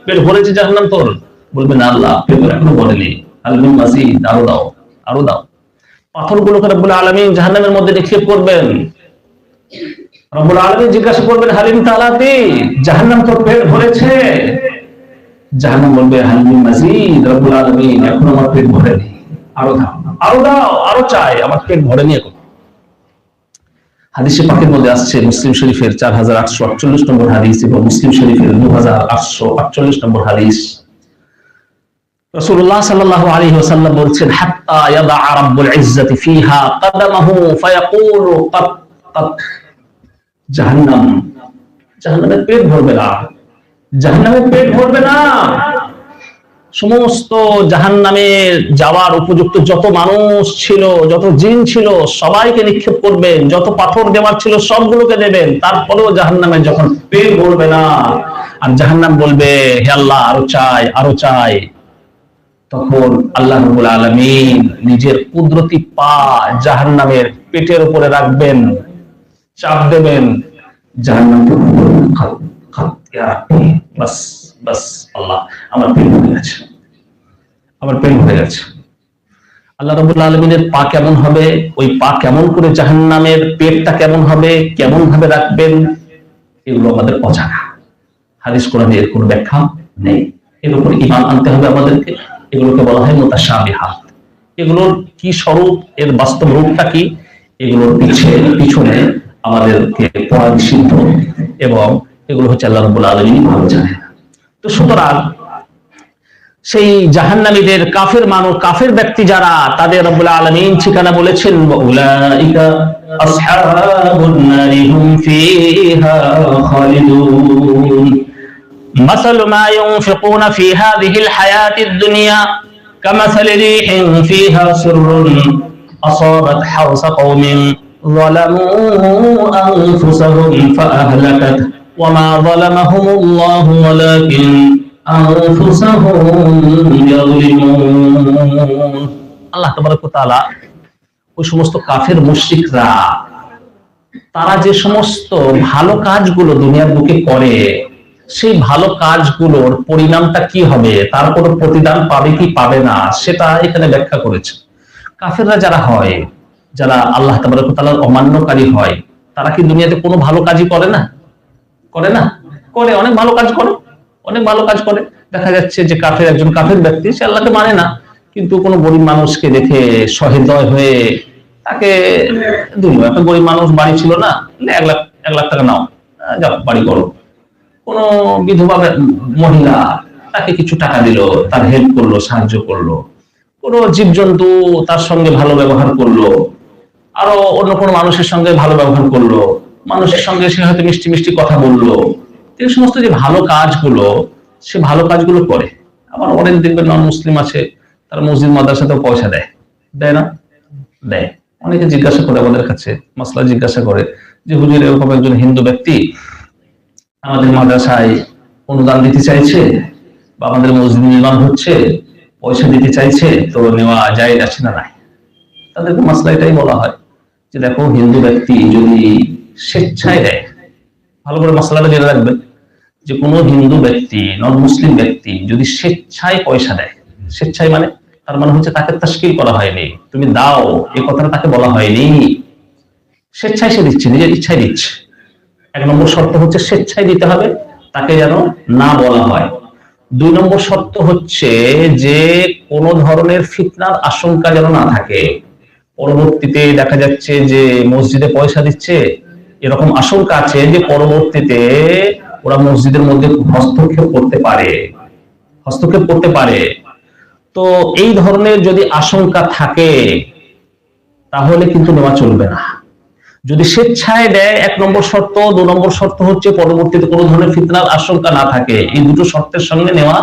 পেট ভরেছে জাহান্নাম তোর? বলবে, না আল্লাহ, পেট এখনো ভরেনি, হাল মিন মাজিদ, আরো দাও, আরো দাও। পাথরগুলোকে রব্বুল আলামিন জাহান্নামের মধ্যে নিক্ষেপ করবেন। রব্বুল আলামিন জিজ্ঞাসা করবেন, হালিম তালাতি, জাহান্নাম তোর পেট ভরেছে? জাহান্নাম বলবে, হাল মিন মাজিদ, রব্বুল আলামিন এখনো আমার পেট ভরেনি, আরো দাও, আরো দাও, আরো চাই, আমার পেট ভরেনি এখন। হাদিসে পাকের মধ্যে আসছে, মুসলিম শরীফের 4848 নম্বর হাদিস এবং মুসলিম শরীফের 2848 নম্বর হাদিস। রাসূলুল্লাহ সাল্লাল্লাহু আলাইহি ওয়াসাল্লাম বলছেন, হাত্তা ইয়াদা রাব্বুল ইজ্জাতি ফিহা কদমাহু ফায়াকুলু কাত কাত। জাহান্নামের পেট ভরবে না, জাহান্নামের পেট ভরবে না। সমস্ত জাহান্নামে যাওয়ার উপযুক্ত যত মানুষ ছিল, যত জিন ছিল, সবাইকে নিক্ষেপ করবেন, যত পাথর দেওয়ার ছিল সবগুলোকে দেবেন, তারপরেও জাহান্নামে যখন পেট ভরবে না, আর জাহান্নাম বলবে, হে আল্লাহ আরো চাই, আরো চাই, তখন আল্লাহ রাব্বুল আলামিন নিজের কুদরতি পা জাহান্নামের পেটের উপরে রাখবেন, চাপ দেবেন, জাহান্নামকে খাত খাত, ইয়া রাব্বি, বাস বাস, আল্লাহ আমার পেট ভরে গেছে, আমার পেট ভরে গেছে। আল্লাহ রাব্বুল আলামিনের পা কেমন হবে, ওই পা কেমন করে জাহান্নামের পেটটা কেমন হবে, কেমন ভাবে রাখবেন, এগুলো আমাদের অজানা। হাদিস কোরআনে এর কোনো ব্যাখ্যা নেই, এর উপর ঈমান আনতে হবে আমাদেরকে। এগুলোকে বলা হয় মুতাশাবিহাত। এগুলোর কি স্বরূপ, এর বাস্তব রূপটা কি, এগুলোর পিছনে আমাদেরকে পড়া নিষিদ্ধ, এবং এগুলো হচ্ছে আল্লাহ রাব্বুল আলামিন ভালো জানেন। তো সুতরাং সেই জাহান্নামীদের কাফের মানুষ, কাফের ব্যক্তি যারা, তাদের রব্বুল আলামিন ঠিকানা বলেছেন, উলাইকা আসহাবুন নারি হুম ফিহা খালিদুন। مثل ما ينفقون في هذه الحياة الدنيا كمثل ريح فيها سر أصابت حرث قوم ظلموا أنفسهم فأهلكته وما ظلمهم الله ولكن أنفسهم يظلمون। আল্লাহ তাবারক ওয়া তাআলা ওই সমস্ত কাফের মুশরিকরা তারা যে সমস্ত ভালো কাজগুলো দুনিয়ার বুকে করে, সেই ভালো কাজগুলোর পরিণামটা কি হবে, তার কোনো প্রতিদান পাবে কি পাবে না, সেটা এখানে ব্যাখ্যা করেছে। কাফেররা যারা হয়, যারা আল্লাহ তাবারক ওয়া তাআলার অমান্যকারী হয়, তারা কি দুনিয়াতে কোনো ভালো কাজই করে না? করে না? করে, অনেক ভালো কাজ করে, অনেক ভালো কাজ করে। দেখা যাচ্ছে যে কাফের, একজন কাফের ব্যক্তি, সে আল্লাহকে মানে না, কিন্তু কোনো গরিব মানুষকে দেখে সহৃদয় হয়ে তাকে দিল। একটা গরিব মানুষ, বাড়ি ছিল না, 1 লাখ টাকা নাও, যাও বাড়ি করো। কোনো বিধবা মহিলা, তাকে কিছু টাকা দিল, তার হেল্প করলো, সাহায্য করলো। কোনো জীবজন্তু, তার সঙ্গে ভালো ব্যবহার করলো। আরো অন্য কোনো মানুষের সঙ্গে ভালো ব্যবহার করলো, মানুষের সঙ্গে সে হয়তো মিষ্টি মিষ্টি কথা বললো। এই সমস্ত যে ভালো কাজগুলো, সে ভালো কাজগুলো করে। আবার অনেক দেখবেন নন মুসলিম আছে, তারা মসজিদ মাদ্রাসাতেও পয়সা দেয়, দেয় না? দেয়। অনেকে জিজ্ঞাসা করে আমাদের কাছে, মাসলা জিজ্ঞাসা করে যে হুজুর, এরকম একজন হিন্দু ব্যক্তি আমাদের মাদ্রাসায় অনুদান দিতে চাইছে, বা আমাদের মসজিদ নির্মাণ হচ্ছে, পয়সা দিতে চাইছে, তো নেওয়া যায় আছে না নাই? তাদেরকে মাসলা এটাই বলা হয় যে দেখো, হিন্দু ব্যক্তি যদি স্বেচ্ছায় দেয়, ভালো করে মাসলাটা জেনে রাখবেন, যে কোনো হিন্দু ব্যক্তি, নন মুসলিম ব্যক্তি যদি স্বেচ্ছায় পয়সা দেয়, স্বেচ্ছায় মানে তার মানে হচ্ছে তাকে তাশকিল করা হয়নি, তুমি দাও এই কথাটা তাকে বলা হয়নি, স্বেচ্ছায় সে দিচ্ছে, নিজের ইচ্ছায় দিচ্ছে। 1 নম্বর শর্ত হচ্ছে স্বেচ্ছায় দিতে হবে, তাকে যেন না বলা হয়। 2 নম্বর শর্ত হচ্ছে যে কোনো ধরনের ফিতনার আশঙ্কা যেন না থাকে। পরবর্তীতে দেখা যাচ্ছে যে মসজিদে পয়সা দিচ্ছে, এরকম আশঙ্কা আছে যে পরবর্তীতে ওরা মসজিদের মধ্যে হস্তক্ষেপ করতে পারে। তো এই ধরনের যদি আশঙ্কা থাকে, তাহলে কিন্তু নেওয়া চলবে না। যদি স্বেচ্ছায় দেয় 1 নম্বর শর্ত, 2 নম্বর শর্ত হচ্ছে পরবর্তীতে কোনো ধরনের ফিতনার আশঙ্কা না থাকে, এই দুটো শর্তের সঙ্গে নেওয়া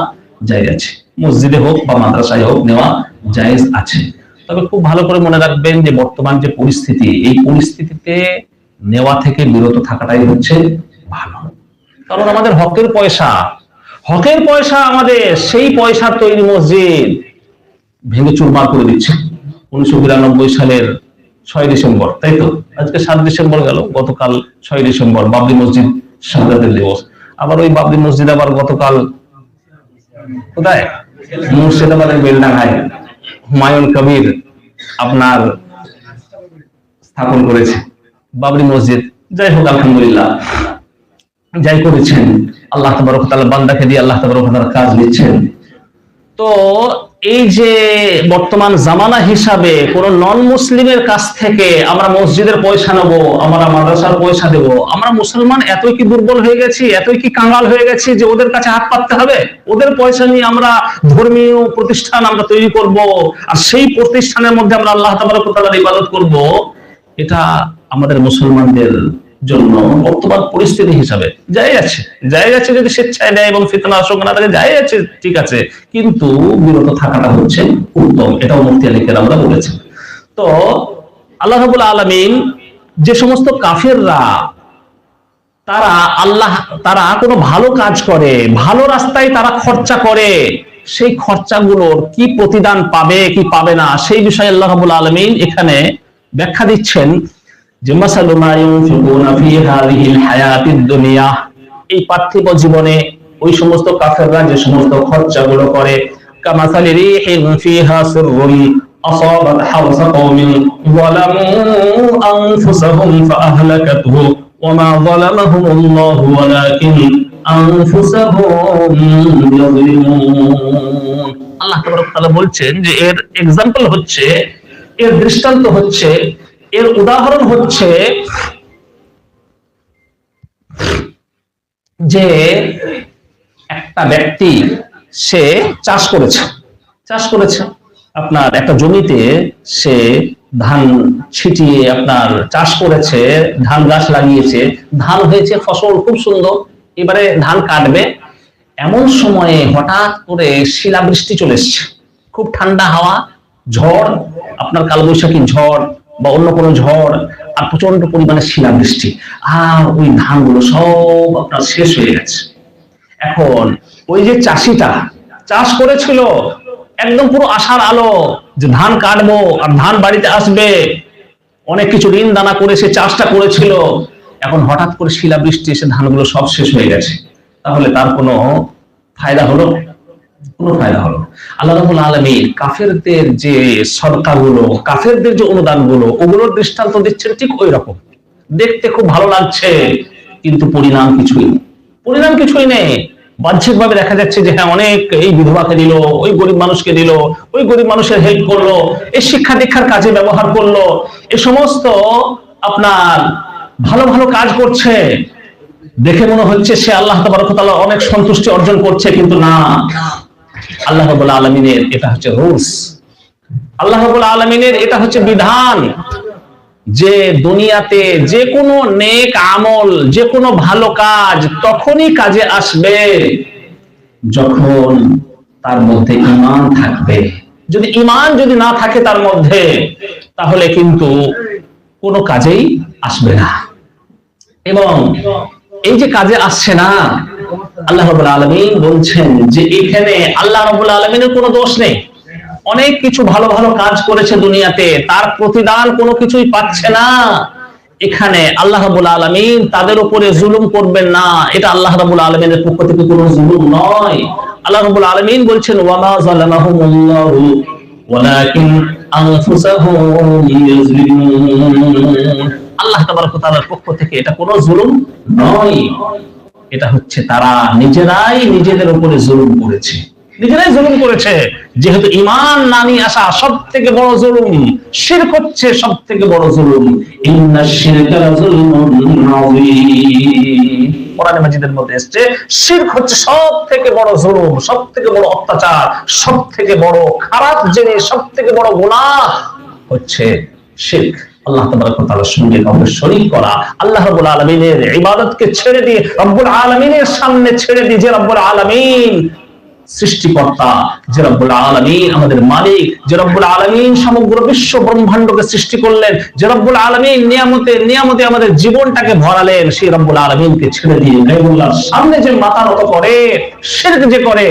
জায়েজ আছে। মসজিদে হোক বা মাদ্রাসায় হোক নেওয়া জায়েজ আছে। তবে খুব ভালো করে মনে রাখবেন যে বর্তমান যে পরিস্থিতি, এই পরিস্থিতিতে নেওয়া থেকে বিরত থাকাটাই হচ্ছে ভালো। কারণ আমাদের হকের পয়সা আমাদের, সেই পয়সার তৈরি মসজিদ ভেঙে চুরমার করে দিচ্ছে। 1992 সালের 6 ডিসেম্বর, তাই তো? আজকে 7 ডিসেম্বর গেল, গতকাল 6 ডিসেম্বর বাবরি মসজিদ শাহাদাতের দিবস। আবার ওই বাবরি মসজিদ আবার গতকাল কোথায়? মুর্শিদাবাদের বেলডাঙ্গায় হুমায়ুন কবির আপনার স্থাপন করেছে বাবরি মসজিদ। যাই হোক, আলহামদুলিল্লাহ, যাই করেছেন, আল্লাহ তাবারক ওয়া তাআলা বান্দাকে দিয়ে আল্লাহ তাবারক ওয়া তাআলা কাজ নিচ্ছেন। তো এই যে বর্তমান জামানা হিসাবে কোন নন মুসলিমের কাছ থেকে আমরা মসজিদের পয়সা নেবো, আমরা মাদ্রাসার পয়সা দেব, আমরা মুসলমান এতই কি দুর্বল হয়ে গেছি, এতই কি কাঙ্গাল হয়ে গেছি যে ওদের কাছে হাত পাততে হবে? ওদের পয়সা নিয়ে আমরা ধর্মীয় প্রতিষ্ঠান আমরা তৈরি করব, আর সেই প্রতিষ্ঠানের মধ্যে আমরা আল্লাহ তাবারক ওয়া তাআলার ইবাদত করব? এটা আমাদের মুসলমানদের জন্য বর্তমান পরিস্থিতি হিসাবে জায়েজ আছে যদি স্বেচ্ছায় দেয় এবং ফিতনা আশঙ্কা না থাকে, জায়েজ আছে, ঠিক আছে, কিন্তু বিরত থাকাটা হচ্ছে উত্তম। এটাও মুফতি আলী কেরামরা বলেছেন। তো আল্লাহ রাব্বুল আলামিন যে সমস্ত কাফেররা তারা কোনো ভালো কাজ করে, ভালো রাস্তায় তারা খরচা করে, সেই খরচাগুলোর কি প্রতিদান পাবে কি পাবে না, সেই বিষয়ে আল্লাহ রাব্বুল আলামিন এখানে ব্যাখ্যা দিচ্ছেন যে মাসালু মা ইউনফিকুনা ফি হাযিহিল হায়াতিদ দুনিয়া, এই পার্থিব জীবনে ওই সমস্ত কাফেররা যে সমস্ত খরচাগুলো করে, কামাসালি রিহিন ফিহা সিররুন আসাবাত হারসা কওমিন যালামু আনফুসাহুম ফাআহলাকাতহু ওয়া মা যালামাহুমুল্লাহু ওয়ালাকিন আনফুসাহুম ইয়াযলিমুন। আল্লাহ তাবারক ওয়া তাআলা বলছেন যে এর এক্সাম্পল হচ্ছে, এর দৃষ্টান্ত হচ্ছে, এর উদাহরণ হচ্ছে যে একটা ব্যক্তি সে চাষ করেছে আপনার একটা জমিতে, সে ধান ছিটিয়ে আপনার চাষ করেছে, ধান গাছ লাগিয়েছে, ধান হয়েছে, ফসল খুব সুন্দর। এবারে ধান কাটবে, এমন সময়ে হঠাৎ করে শিলাবৃষ্টি চলে এসছে, খুব ঠান্ডা হাওয়া, ঝড়, আপনার কালবৈশাখী ঝড় বা অন্য কোনো ঝড়, আর প্রচন্ড পরিমাণে শিলাবৃষ্টি, আর ওই ধানগুলো সব আপনার শেষ হয়ে গেছে। এখন ওই যে চাষিটা চাষ করেছিল, একদম পুরো আশার আলো যে ধান কাটবো আর ধান বাড়িতে আসবে, অনেক কিছু ঋণ দানা করে সে চাষটা করেছিল, এখন হঠাৎ করে শিলাবৃষ্টি এসে ধানগুলো সব শেষ হয়ে গেছে। তাহলে তার কোনো ফায়দা হলো? কোনো ফায়দা হলো? আল্লাহ রাব্বুল আলামিন কাফেরদের যে সদকাগুলো, কাফেরদের যে অনুদানগুলো, ওগুলোর দৃষ্টান্ত দিচ্ছেন ঠিক ওই রকম। দেখতে খুব ভালো লাগছে, কিন্তু পরিণাম কিছুই নেই। বাহ্যিক ভাবে দেখা যাচ্ছে যে হ্যাঁ অনেক এই বিধবাকে দিল, ওই গরিব মানুষকে দিল, ওই গরিব মানুষের হেল্প করলো, এই শিক্ষা দীক্ষার কাজে ব্যবহার করলো, এই সমস্ত আপনার ভালো ভালো কাজ করছে, দেখে মনে হচ্ছে সে আল্লাহ তাবারক ওয়া তাআলা অনেক সন্তুষ্টি অর্জন করছে, কিন্তু না, আল্লাহ রাব্বুল আলামিনের এটা হচ্ছে রুলস, আল্লাহ রাব্বুল আলামিনের এটা হচ্ছে বিধান যে দুনিয়াতে যে কোনো নেক আমল, যে কোনো ভালো কাজ তখনই কাজে আসবে যখন তার মধ্যে ঈমান থাকবে। যদি ঈমান যদি না থাকে তার মধ্যে, তাহলে কিন্তু কোনো কাজেই আসবে না। এবং এই যে কাজে আসছে না, আল্লাহ রাব্বুল আলামিন বলছেন যে এখানে আল্লাহ রাব্বুল আলামিনের কোনো দোষ নেই। অনেক কিছু ভালো ভালো কাজ করেছে দুনিয়াতে, তার প্রতিদান কোনো কিছুই পাচ্ছে না। এখানে আল্লাহ রাব্বুল আলামিন তাদের উপরে জুলুম করবেন না, এটা আল্লাহ রাব্বুল আলামিনের পক্ষ থেকে কোনো জুলুম নয়। আল্লাহ রাব্বুল আলামিন বলছেন ওয়ামা যালামাহুমুল্লাহু ওয়ালাকিন আনফুসাহুম ইয়াজলিমুন। আল্লাহ তাবারক ওয়া তাআলার পক্ষ থেকে এটা কোনো জুলুম নয়, এটা হচ্ছে তারা নিজেরাই নিজেদের উপরে জুলুম করেছে, নিজেরাই জুলুম করেছে। যেহেতু ঈমান না নিয়ে আসা সবথেকে বড় জুলুম, শিরক হচ্ছে সবথেকে বড় জুলুম। ইন্নাশ শিরকা লাযুলমুন আযীম, কোরআনে মাজিদের মধ্যে এসেছে শিরক হচ্ছে সবথেকে বড় জুলুম, সবথেকে বড় অত্যাচার, সবথেকে বড় খারাপ জিনিস, সবথেকে বড় গুনাহ হচ্ছে শিরক। আল্লাহ তাবারক ওয়া তাআলার সঙ্গে কাউকে শরীক করা, আল্লাহ রাব্বুল আলামিনের ইবাদতকে ছেড়ে দিয়ে রব্বুল আলামিনের সামনে ছেড়ে দিয়ে, যে রব্বুল আলামিন সৃষ্টিকর্তা, যে রব্বুল আলামিন আমাদের মালিক, যে রব্বুল আলামিন সমগ্র বিশ্ব ব্রহ্মাণ্ডকে সৃষ্টি করলেন, যে রব্বুল আলামিন নিয়ামতে নিয়ামতে আমাদের জীবনটাকে ভরালেন, সেই রব্বুল আলামিনকে ছেড়ে দিয়ে গায়রুল্লাহর সামনে যে মাথা নত করে, শিরক যে করে,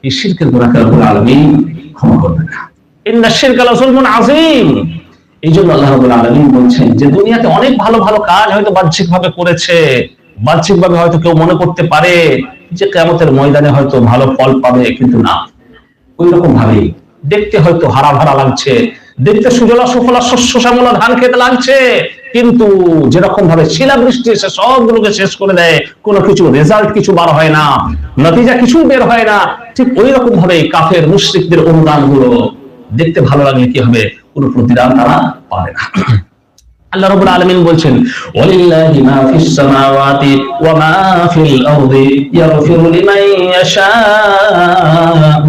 এই শিরকের গুনাহকে রব্বুল আলামিন ক্ষমা করবেন না। ইন্নাশ শিরকা লাযুলমুন আযীম। এই জন্য আল্লাহ রাব্বুল আলামিন বলছেন যে দুনিয়াতে অনেক ভালো ভালো কাজ হয়তো বাহ্যিকভাবে করেছে, বাহ্যিকভাবে হয়তো কেউ মনে করতে পারে যে কিয়ামতের ময়দানে হয়তো ভালো ফল পাবে, কিন্তু না, ওই রকম ভাবেই দেখতে হয়তো হারা ভরা লাগছে, দেখতে সুজলা সুফলা শস্য শ্যামলা ধান খেতে লাগছে, কিন্তু যেরকম ভাবে শিলাবৃষ্টি এসে সবগুলোকে শেষ করে দেয়, কোনো কিছু রেজাল্ট কিছু বার হয় না, নতিজা কিছু বের হয় না, ঠিক ওই রকম ভাবে কাফের মুশরিকদের অনুদান গুলো দেখতে ভালো লাগলে কি হবে, কোনো প্রতিদান তারা পাবে না। আল্লাহ রাব্বুল আলামিন বলছেন ওয়ালিল্লাহি মা ফিস সামাওয়াতি ওয়া মা ফিল আরদি ইয়াগফিরু লিমান ইয়াশাউ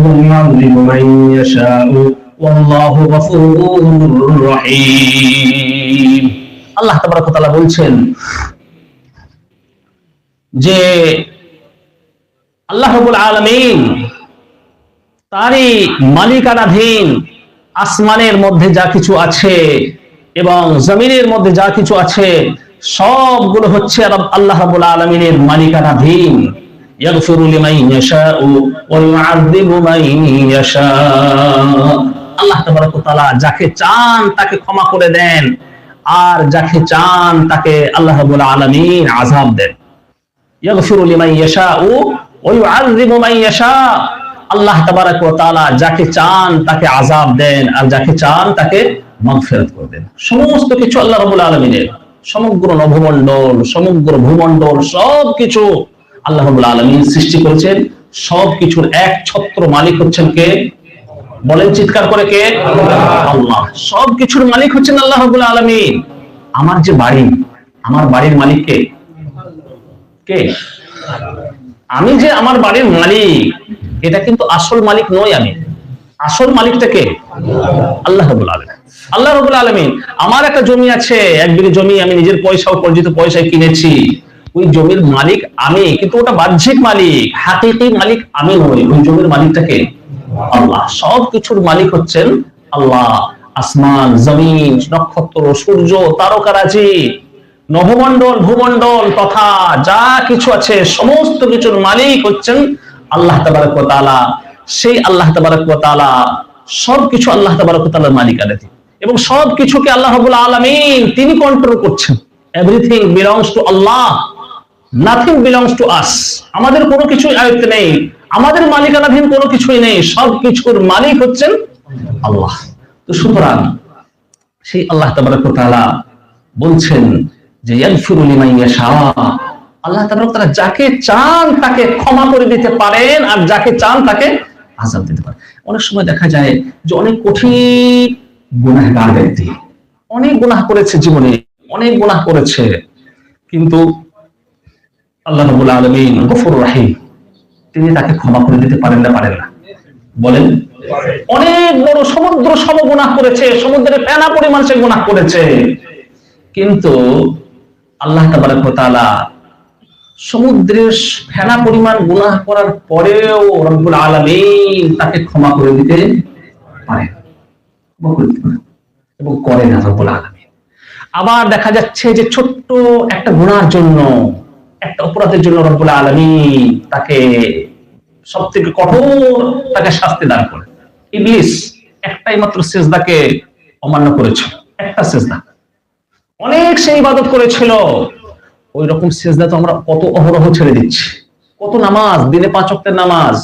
ওয়া ইউ'আযিবু মান ইয়াশাউ ওয়াল্লাহু গফুরুর রহিম। আল্লাহ তাবারক ওয়া তাআলা বলছেন যে আল্লাহ রাব্বুল আলামিন তারই মালিকানাধীন আসমানের মধ্যে যা কিছু আছে এবং জমিনের মধ্যে যা কিছু আছে সবগুলো হচ্ছে আল্লাহ রাব্বুল আলামিনের মালিকানাধীন। ইয়াগফিরু লিমান ইয়াশাউ ওয়া ইউ'আযিবু মান ইয়াশাউ। আল্লাহ তাবারক ওয়া তাআলা যাকে চান তাকে ক্ষমা করে দেন, আর যাকে চান তাকে আল্লাহ রাব্বুল আলামিন আযাব দেন। ইয়াগফিরু লিমান ইয়াশাউ ওয়া ইউ'আযিবু মান ইয়াশাউ। আল্লাহ তাবারক ওয়া তাআলা যাকে চান তাকে আযাব দেন, আর যাকে চান তাকে মাগফিরাত করে দেন। সমস্ত কিছু আল্লাহ রাব্বুল আলামিনের, সমগ্র নভমণ্ডল, সমগ্র ভূমণ্ডল, সবকিছু আল্লাহ রাব্বুল আলামিন সৃষ্টি করেছেন। সবকিছুর একছত্র মালিক হচ্ছেন কে? বলেন চিৎকার করে, কে? আল্লাহ। সবকিছুর মালিক হচ্ছেন আল্লাহ রাব্বুল আলামিন। আমার যে বাড়ি, আমার বাড়ির মালিক কে? কে? আমি যে আমার বাড়ির মালিক, এটা কিন্তু আসল মালিক নই আমি। আসল মালিকটা কে? আল্লাহ রাব্বুল আলামিন। আল্লাহ রাব্বুল আলামিন। আমার একটা জমি আছে, 1 বিঘে জমি, আমি নিজের পয়সা উপার্জিত পয়সায় কিনেছি, ওই জমির মালিক আমি, কিন্তু ওটা বাহ্যিক মালিক, হাকিকি মালিক আমি নই। ওই জমির মালিকটা কে? আল্লাহ। সবকিছুর মালিক হচ্ছেন আল্লাহ। আসমান, জমিন, নক্ষত্র, সূর্য, তারকারাজি, নভমণ্ডল, ভূমণ্ডল তথা যা কিছু আছে সমস্ত কিছুর মালিক হচ্ছেন আল্লাহ তাবারক ওয়া তাআলা। সেই আল্লাহ তাবারক ওয়া তাআলা সবকিছু আল্লাহ তাবারক ওয়া তাআলার মালিকানাধীন, এবং সবকিছুকে আল্লাহ রাব্বুল আলামিন তিনি কন্ট্রোল করছেন। Everything belongs to Allah, nothing belongs to us. আমাদের কোনো কিছু আয়ত্তে নেই, আমাদের মালিকানাধীন কোনো কিছুই নেই, সবকিছুর মালিক হচ্ছেন আল্লাহ। তো সুতরাং সেই আল্লাহ তাবারক ওয়া তাআলা বলছেন যে ইয়াগফিরু লিমান ইয়াশা, আল্লাহ তাআলা যাকে চান তাকে ক্ষমা করে দিতে পারেন, আর যাকে চান তাকে আযাব দিতে পারেন। অনেক সময় দেখা যায় যে অনেক কঠিন গুনাহগার ব্যক্তি অনেক গুনাহ করেছে, জীবনে অনেক গুনাহ করেছে, কিন্তু আল্লাহ রাব্বুল আলামিন গফুর রহিম, তিনি তাকে ক্ষমা করে দিতে পারেন না? পারেন না? বলেন। অনেক বড় সমুদ্র সম গুনাহ করেছে, সমুদ্রের ফেনা পরিমাণ সে গুনাহ করেছে, কিন্তু আল্লাহ তাবারক ওয়া তাআলা সমুদ্রের ফেনা পরিমাণ গুনাহ করার পরেও রব্বুল আলামিন তাকে ক্ষমা করে দিতে পারেন এবং করেন রব্বুল আলামিন। আবার দেখা যাচ্ছে যে ছোট্ট একটা গুনাহের জন্য, একটা অপরাধের জন্য রব্বুল আলামিন তাকে সবথেকে কঠোর তাকে শাস্তি দান করেন। ইবলিস একটাই মাত্র সিজদাকে অমান্য করেছিল, একটা সিজদা, অনেক সে ইবাদত করেছিল, ওই রকম সিজদা তো আমরা কত অহরহ ছেড়ে দিচ্ছি, কত নামাজ, দিনে 5 ওয়াক্তের নামাজ,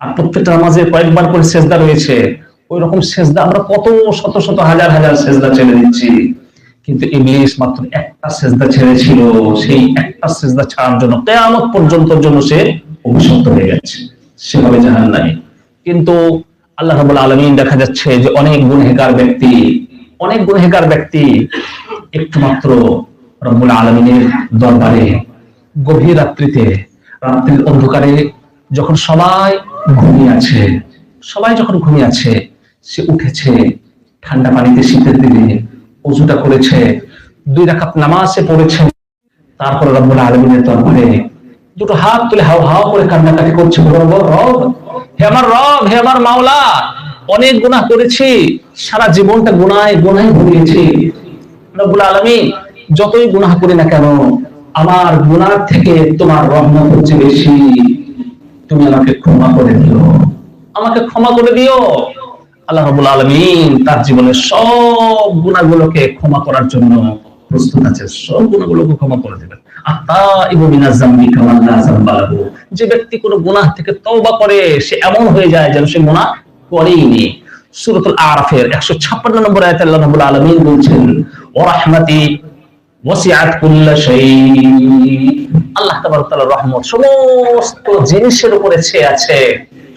আর প্রত্যেকটা নামাজে কয়েকবার করে সিজদা রয়েছে, ওই রকম সিজদা আমরা কত শত শত হাজার হাজার সিজদা ছেড়ে দিচ্ছি। কিন্তু ইবলিস মাত্র একটা সিজদা ছেড়েছিল, সেই একটা সিজদা ছাড়ার জন্য কিয়ামত পর্যন্তর জন্য সে অভিশপ্ত হয়ে গেছে, সে হবে জাহান্নামী। কিন্তু আল্লাহ রাব্বুল আলামিন দেখা যাচ্ছে যে অনেক গুনাহগার ব্যক্তি একটু মাত্র রব্বুল আলামিনের দরবারে গভীর রাত্রিতে, রাত্রির অন্ধকারে যখন সবাই ঘুমিয়ে আছে, সে উঠেছে, ঠান্ডা পানিতে শীতের দিনে ওযুটা করেছে, 2 রাকাত নামাজ সে পড়েছে, তারপরে রব্বুল আলামিনের দরবারে দুটো হাত তুলে হাও হাও করে কান্নাকাটি করছে, রব, হে আমার রব, হে আমার মাওলা, অনেক গুনাহ করেছি, সারা জীবনটা গুনাহে ভরিয়েছি, রব্বুল আলামিন যতই গুনাহ করি না কেন আমার গুনাহ থেকে তোমার রহমত হচ্ছে বেশি, তুমি আমাকে ক্ষমা করে দিও। আল্লাহ রাব্বুল আলামিন তার জীবনের সব গুনাহগুলোকে ক্ষমা করার জন্য প্রস্তুত আছে, সব গুনাহগুলোকে ক্ষমা করে দিবেন। আত্তাইবু মিনাজ যামবি কামান লা যামবা লাহু, যে ব্যক্তি কোনো গুনাহ থেকে তওবা করে সে এমন হয়ে যায় যেন সে গুনাহ করেইনি। সূরাতুল আরাফের 156 নম্বর আয়াতে আল্লাহ রাব্বুল আলামিন বলছেন, ওয়া রাহমাতি ওয়াসিআত কুল্লা শাই, আল্লাহ তাবারক ওয়া তাআলার রহমত সমস্ত জিনিসের উপরে ছেয়ে আছে।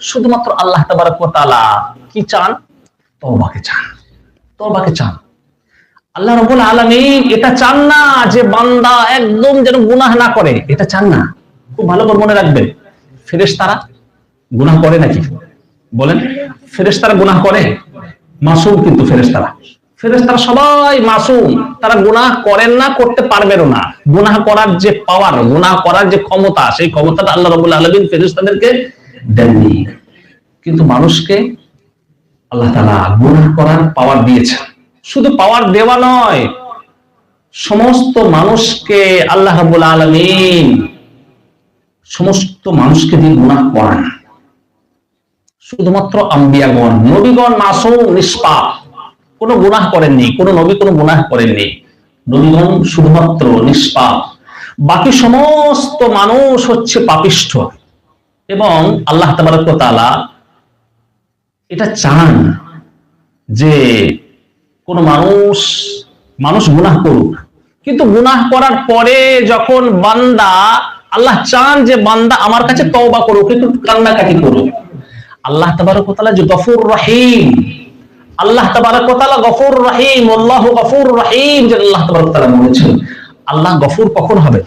শুধুমাত্র আল্লাহ তাবারক ওয়া তাআলা কি চান? তওবাকে চান। আল্লাহ রাব্বুল আলামিন এটা চান না যে বান্দা একদম যেন গুনাহ না করে, এটা চান না। খুব ভালো করে মনে রাখবেন, ফেরেশতারা গুনাহ করে নাকি? বলেন, ফেরেশতারা গুনাহ করে? মাসুম কিন্তু ফেরেশতারা সবাই মাসুম, তারা গুনাহ করেন না, করতে পারবেনও না। গুনাহ করার যে পাওয়ার, গুনাহ করার যে ক্ষমতা, সেই ক্ষমতাটা আল্লাহ রাব্বুল আলামিন ফেরেশতাদেরকে দেননি। কিন্তু মানুষকে আল্লাহ তাআলা গুনাহ করার পাওয়ার দিয়েছেন। শুধু পাওয়ার দেওয়া নয়, সমস্ত মানুষকে আল্লাহ রাব্বুল আলামিন সমস্ত মানুষকে দিয়ে গুনাহ করান। শুধুমাত্র আম্বিয়াগণ, নবীগণ মাসুম, নিষ্পাপ, কোনো গুনাহ করেননি, কোনো নবী কোনো গুনাহ করেননি, নবীগণ শুধুমাত্র নিষ্পাপ, বাকি সমস্ত মানুষ হচ্ছে পাপিষ্ঠ। এবং আল্লাহ তাবারক ওয়া তাআলা এটা চান যে কোন মানুষ গুনাহ করুক, কিন্তু গুনাহ করার পরে যখন বান্দা, আল্লাহ চান যে বান্দা আমার কাছে তওবা করুক, একটু কান্নাকাটি করুক। আল্লাহ তাবারক ওয়া তাআলা যে গফুর রহিম, আল্লাহ তাবারক ওয়া তাআলা গফুর রহিম, আল্লাহু গফুর রহিম, যে আল্লাহ তাবারক ওয়া তাআলা বলেছেন। আল্লাহ গফুর কখন হবে?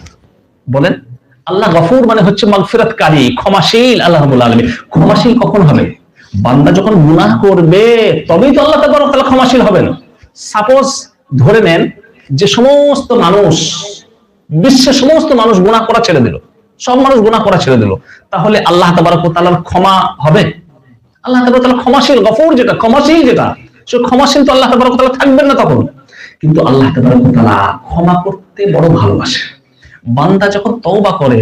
বলেন, আল্লাহ গফুর মানে হচ্ছে মাগফিরাতকারী, ক্ষমাশীল। আল্লাহ রাব্বুল আলামিন ক্ষমাশীল কখন হবে? বান্দা যখন গুনাহ করবে তবেই তো আল্লাহ তাবারক ওয়া তাআলা ক্ষমাশীল হবেন। সাপোজ ধরে নেন যে সমস্ত মানুষ, বিশ্বের সমস্ত মানুষ গুনাহ করা ছেড়ে দিল, সব মানুষ গুনাহ করা ছেড়ে দিল, তাহলে আল্লাহ তাবারক ওয়া তাআলার ক্ষমা হবে? আল্লাহ তাবারক ওয়া তাআলা ক্ষমাশীল, গফুর যেটা, ক্ষমাশীল যেটা, সে ক্ষমাশীল তো আল্লাহ তাবারক ওয়া তাআলা থাকবেন না তখন। কিন্তু আল্লাহ তাবারক ওয়া তাআলা ক্ষমা করতে বড় ভালোবাসে। বান্দা যখন তওবা করে,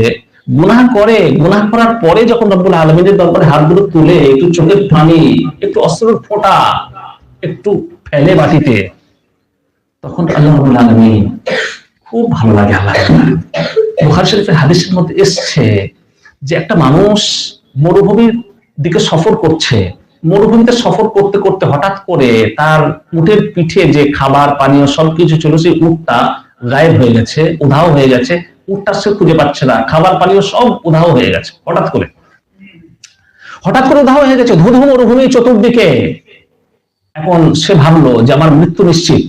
গুনাহ করে, গুনাহ করার পরে যখন রব্বুল আলামিনের দরবারে হাতগুলো তুলে একটু চোখের পানি, একটু অশ্রুর ফোঁটা একটু ফেলে বাটিতে, তখন আল্লাহ রাব্বুল আলামিন খুব ভালো লাগে। আল্লাহ বুখারী শরীফের হাদিসের মধ্যে এসেছে যে একটা মানুষ মরুভূমির দিকে সফর করছে, মরুভূমিতে সফর করতে করতে হঠাৎ করে তার উটের পিঠে যে খাবার পানীয় সবকিছু ছিল, সেই উটটা গায়েব হয়ে গেছে, উধাও হয়ে গেছে, উটটা সে খুঁজে পাচ্ছে না, খাবার পানীয় সব উধাও হয়ে গেছে। হঠাৎ করে উধাও হয়ে গেছে, ধুধু মরুভূমি চতুর্দিকে। এখন সে ভাবলো যে আমার মৃত্যু নিশ্চিত,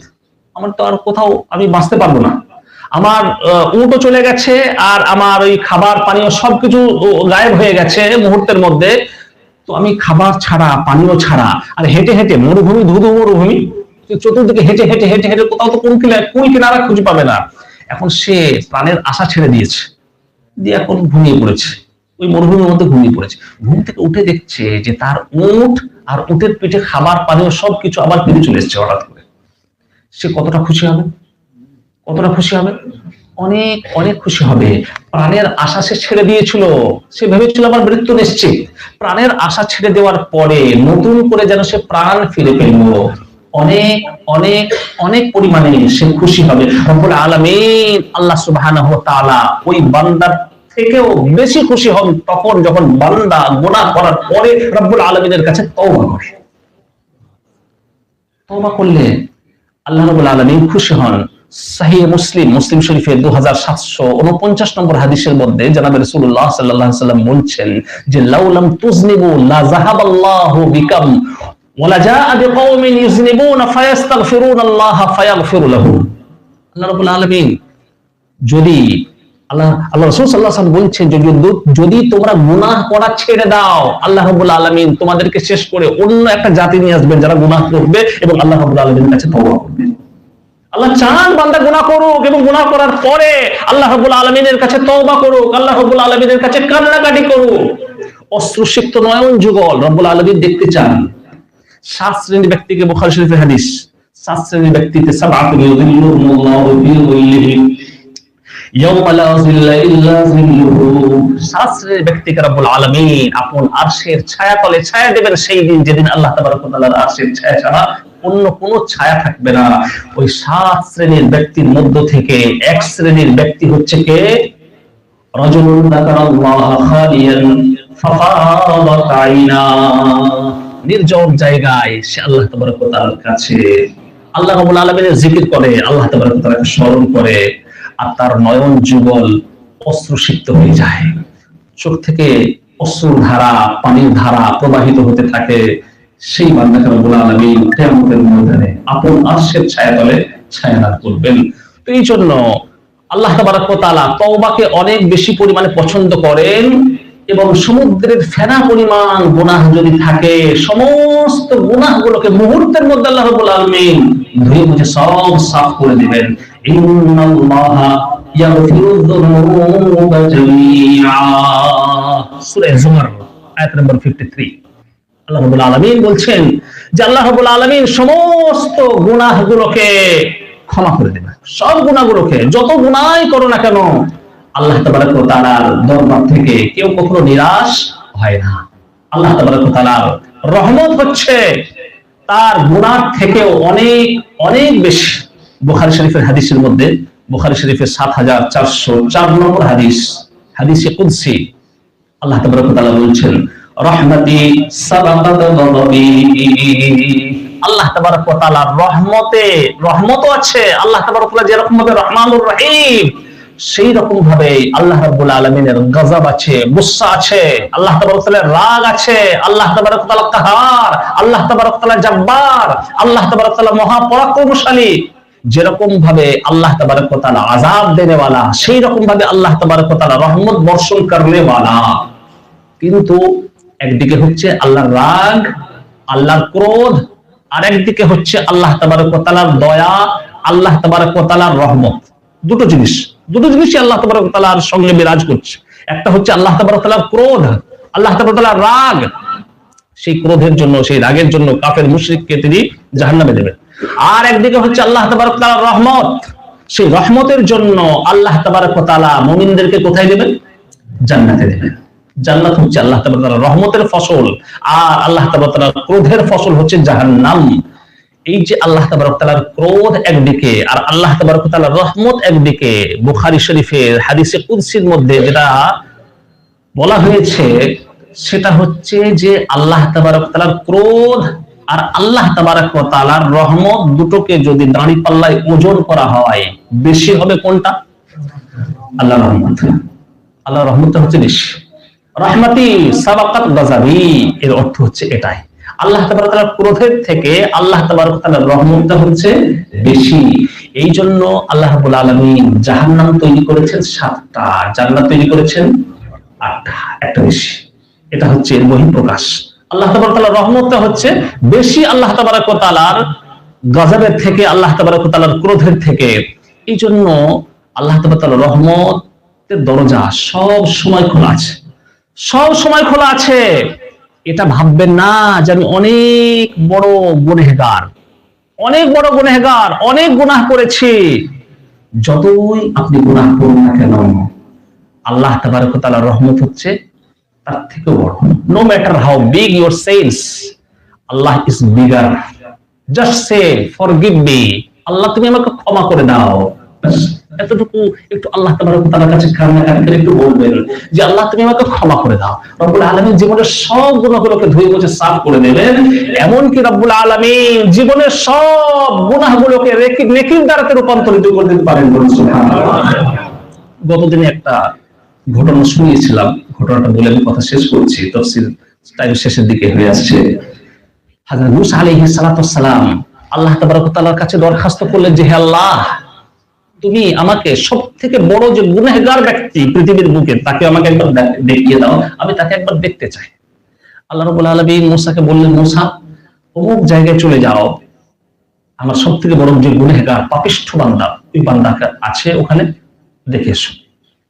আমার তো আর কোথাও আমি বাঁচতে পারবো না, আমার উটও চলে গেছে আর আমার ওই খাবার পানীয় সবকিছু গায়েব হয়ে গেছে মুহূর্তের মধ্যে। তো আমি খাবার ছাড়া, পানীয় ছাড়া, আর হেঁটে হেঁটে মরুভূমি, ধুধু মরুভূমি, চতুর্দিকে হেঁটে হেঁটে হেঁটে হেঁটে কোথাও তো কুল কিনারা খুঁজে পাবে না। এখন সে প্রাণের আশা ছেড়ে দিয়েছে, দিয়ে এখন ঘুমিয়ে পড়েছে, ওই মরুভূমির মধ্যে ঘুমিয়ে পড়েছে। ঘুম থেকে উঠে দেখছে যে তার উট আর উটের পিঠে খাবার পানীয় সবকিছু আবার ফিরে চলে এসেছে। হঠাৎ করে সে কতটা খুশি হবে, কতটা খুশি হবে, অনেক অনেক খুশি হবে। প্রাণের আশা সে ছেড়ে দিয়েছিল, সে ভেবেছিল আমার মৃত্যু নিশ্চিত। প্রাণের আশা ছেড়ে দেওয়ার পরে নতুন করে যেন সে প্রাণ ফিরে পেল, অনেক অনেক অনেক পরিমাণে সে খুশি হবে। রব্বুল আলামিন আল্লাহ সুবহানাহু ওয়া তাআলা ওই বান্দার থেকেও বেশি খুশি হন তখন যখন বান্দা গুনাহ করার পরে রব্বুল আলামিনের কাছে তওবা করে। তওবা করলে আল্লাহ রাব্বুল আলামিন খুশি হন। সহিহ মুসলিম শরীফে 2749 নম্বর হাদিসের মধ্যে জনাব রাসূলুল্লাহ সাল্লাল্লাহু আলাইহি ওয়াসাল্লাম বলছেন যে লাউলাম তুযনিবু লা যাহাবাল্লাহু বিকাম ওয়ালা জাআ বিকাওমিন ইউযনিবুনা ফায়াস্তাগফিরুনাল্লাহ ফায়াগফিরু লাহুম। আল্লাহ রাব্বুল আলামিন যদি আল্লাহ রাসূল সাল্লাল্লাহু আলাইহি ওয়াসাল্লাম বলছেন যে যদি তোমরা গুনাহ করা ছেড়ে দাও, আল্লাহ রাব্বুল আলামিন তোমাদেরকে শেষ করে অন্য একটা জাতি নিয়ে আসবেন যারা গুনাহ করবে এবং আল্লাহ রাব্বুল আলামিনের কাছে তওবা করবে। আল্লাহ চান বান্দা গুনাহ করুক এবং গুনাহ করার পরে আল্লাহ রাব্বুল আলামিনের কাছে তওবা করুক, আল্লাহ রাব্বুল আলামিনের কাছে কান্নাকাটি করুক। অশ্রুসিক্ত নয়ন যুগল রব্বুল আলামিন দেখতে চান। 7 শ্রেণীর ব্যক্তিকে, বুখারী শরীফের হাদিস, 7 শ্রেণীর ব্যক্তিতে সাবআতুন ইউযিল্লুহুমুল্লাহু ফি যিল্লিহি ইয়াওমা লা যিল্লা ইল্লা যিল্লুহু। 7 শ্রেণীর ব্যক্তিকে রব্বুল আলামিন আপন আরশের ছায়া তলে ছায়া দেবেন সেই দিন, যেদিন আল্লাহ তাবারক ওয়া তাআলার আরশের ছায়া ছাড়া অন্য কোনো ছায়া থাকবে না। ওই 7 শ্রেণীর ব্যক্তির মধ্য থেকে এক শ্রেণীর ব্যক্তি হচ্ছে কে? রাজুলুন যাকারাল্লাহ খালিয়ান ফাফাদাত আইনা। নির্জন জায়গায় সে আল্লাহ তাবারক ওয়া তাআলার কাছে আল্লাহ রাব্বুল আলামিনের জিকির করে, আল্লাহ তাবারক ওয়া তাআলাকে স্মরণ করে, আর তার নয়ন যুগল অশ্রুসিক্ত হয়ে যায়। চোখ থেকে অশ্রুর ধারা, পানির ধারা প্রবাহিত হতে থাকে। সেই বান্দাকে রব্বুল আলামিন কিয়ামতের ময়দানে আপন আরশের ছায়াতলে ছায়াদান করবেন। তো এই জন্য আল্লাহ তাবারক ওয়া তাআলা তওবাকে অনেক বেশি পরিমাণে পছন্দ করেন এবং সমুদ্রের ফেনা পরিমাণ গুনাহ যদি থাকে সমস্ত গুনাহগুলোকে মুহূর্তের মধ্যে আল্লাহ রাব্বুল আলামিন ধুয়ে মুছে সব সাফ করে দিবেন। ইন্নাল্লাহা ইয়াগফিরুয যুনুবা জামিআ, সূরা জুমার আয়াত নম্বর 53। আল্লাহ রাব্বুল আলামিন বলছেন যে আল্লাহ রাব্বুল আলামিন সমস্ত গুনাহগুলোকে ক্ষমা করে দেবেন, সব গুনাহগুলোকে, যত গুনাহই করো না কেন আল্লাহ তাবারক ওয়া তাআলার দরবার থেকে কেউ কখনো নিরাশ হয় না। আল্লাহ তাবারক ওয়া তাআলার রহমত হচ্ছে তার গুনাহ থেকেও অনেক অনেক বেশি। বুখারী শরীফের হাদিসের মধ্যে, বুখারী শরীফের 7404 নম্বর হাদিস, হাদিসে কুদসি, আল্লাহ তাবারক ওয়া তাআলা বলছেন রহমতি সাবাকাত গযবি। আল্লাহ তাবারক ওয়া তাআলার রহমতও আছে। আল্লাহ তাবারক ওয়া তাআলা যেরকম ভাবে রহমানুর রহিম, সেই রকম ভাবে আল্লাহ রাব্বুল আলামিনের গজব আছে, গুসা আছে, আল্লাহ তাবারক ওয়া তাআলার রাগ আছে, আল্লাহ তাবারক ওয়া তাআলা কাহার, আল্লাহ তাবারক ওয়া তাআলা জব্বার, আল্লাহ তাবারক ওয়া তাআলা মহাপরাক্রমশালী। যেরকম ভাবে আল্লাহ তাবারক ওয়া তাআলা আযাব দেনে वाला, সেই রকম ভাবে আল্লাহ তাবারক ওয়া তাআলা রহমত বর্ষণ করনে वाला। কিন্তু একদিকে হচ্ছে আল্লাহর রাগ, আল্লাহর ক্রোধ, আর একদিকে হচ্ছে আল্লাহ তাবারক ওয়া তাআলার দয়া, আল্লাহ তাবারক ওয়া তাআলার রহমত। দুটো জিনিসই আল্লাহ তাবারক ওয়া তাআলার সঙ্গে বিরাজ করছে। একটা হচ্ছে আল্লাহ তাবারক ওয়া তাআলার ক্রোধ, আল্লাহ তাবারক ওয়া তাআলার রাগ, সেই ক্রোধের জন্য, সেই রাগের জন্য কাফের মুশরিককে তিনি জাহান্নামে দেবেন। আর একদিকে হচ্ছে আল্লাহ তাবারক ওয়া তাআলার রহমত, সেই রহমতের জন্য আল্লাহ তাবারক ওয়া তাআলা মুমিনদেরকে কোথায় দেবেন? জান্নাতে দেবেন। জান্নাত হচ্ছে আল্লাহ তাবারক ওয়া তাআলার রহমতের ফসল, আর আল্লাহ তাবারক ওয়া তাআলার ক্রোধের ফসল হচ্ছে জাহান্নাম। এই যে আল্লাহ তাবারক ওয়া তাআলার ক্রোধ একদিকে আর আল্লাহ তাবারক ওয়া তাআলার রহমত একদিকে, বুখারী শরীফের হাদিসে কুদসির মধ্যে যেটা বলা হয়েছে সেটা হচ্ছে যে আল্লাহ তাবারক ওয়া তাআলার ক্রোধ আর আল্লাহ তাবারক ওয়া তাআলার রহমত দুটোকে যদি দাঁড়িপাল্লায় ওজন করা হয়, বেশি হবে কোনটা? আল্লাহ রহমত। আল্লাহ রহমতটা হচ্ছে বেশি। রহমতি সাবাকাত গাযাবি, এর অর্থ হচ্ছে এটাই, আল্লাহ তাবারক তাআলার ক্রোধের থেকে আল্লাহ তাবারক তাআলার রহমতটা হচ্ছে বেশি। এই জন্য আল্লাহ রাব্বুল আলামিন জাহান্নাম তৈরি করেছেন 7টা, জান্নাত তৈরি করেছেন 8টা, একটা বেশি। এটা হচ্ছে এর বহিঃপ্রকাশ। আল্লাহ তাবারক তাআলার রহমতটা হচ্ছে বেশি আল্লাহ তাবারক তাআলার গজবের থেকে, আল্লাহ তাবারক তাআলার ক্রোধের থেকে। এই জন্য আল্লাহ তাবারক তাআলার রহমতের দরজা সব সময় খোলা আছে, সব সময় খোলা আছে। এটা ভাববেন না যে আমি অনেক বড় গুনাহগার, অনেক বড় গুনাহগার, অনেক গুনাহ করেছি। যতই আপনি গুনাহ করুন না কেন, আল্লাহ তাবারক ওয়া তাআলার রহমত হচ্ছে তার থেকে বড়। No matter how big your sins, Allah is bigger. Just say forgive me, Allah তুমি আমাকে ক্ষমা করে দাও। এতটুকু একটু আল্লাহ তাবারক ওয়া তাআলার কাছে কান্নাকাটি করে একটু বলবেন যে আল্লাহ তুমি আমাকে ক্ষমা করে দাও। রব্বুল আলামিন জীবনের সব গুনাহগুলোকে ধুয়ে মুছে সাফ করে দেবেন। এমনকি রব্বুল আলামিন জীবনের সব গুনাহগুলোকে নেকির দ্বারাতে রূপান্তরিত করে দিতে পারেন। সুবহানাল্লাহ। গতদিনে একটা ঘটনা শুনিয়েছিলাম, ঘটনাটা বলে আমি কথা শেষ করছি, তাফসীর টাইম শেষের দিকে হয়ে আসছে। হযরত মূসা আলাইহিস সালাতু ওয়াস সালাম আল্লাহ তাবারক ওয়া তাআলার কাছে দরখাস্ত করলেন যে হে আল্লাহ, তুমি আমাকে সবথেকে বড় যে গুনাহগার ব্যক্তি পৃথিবীর বুকে তাকে আমাকে একবার দেখিয়ে দাও, আমি তাকে একবার দেখতে চাই। আল্লাহ রাব্বুল আলামিন মূসাকে বললেন, মূসা অমুক জায়গায় চলে যাও, আমার সবথেকে বড় যে গুনাহগার পাপিষ্ঠ বান্দা, ওই বান্দা আছে ওখানে, দেখে এসো।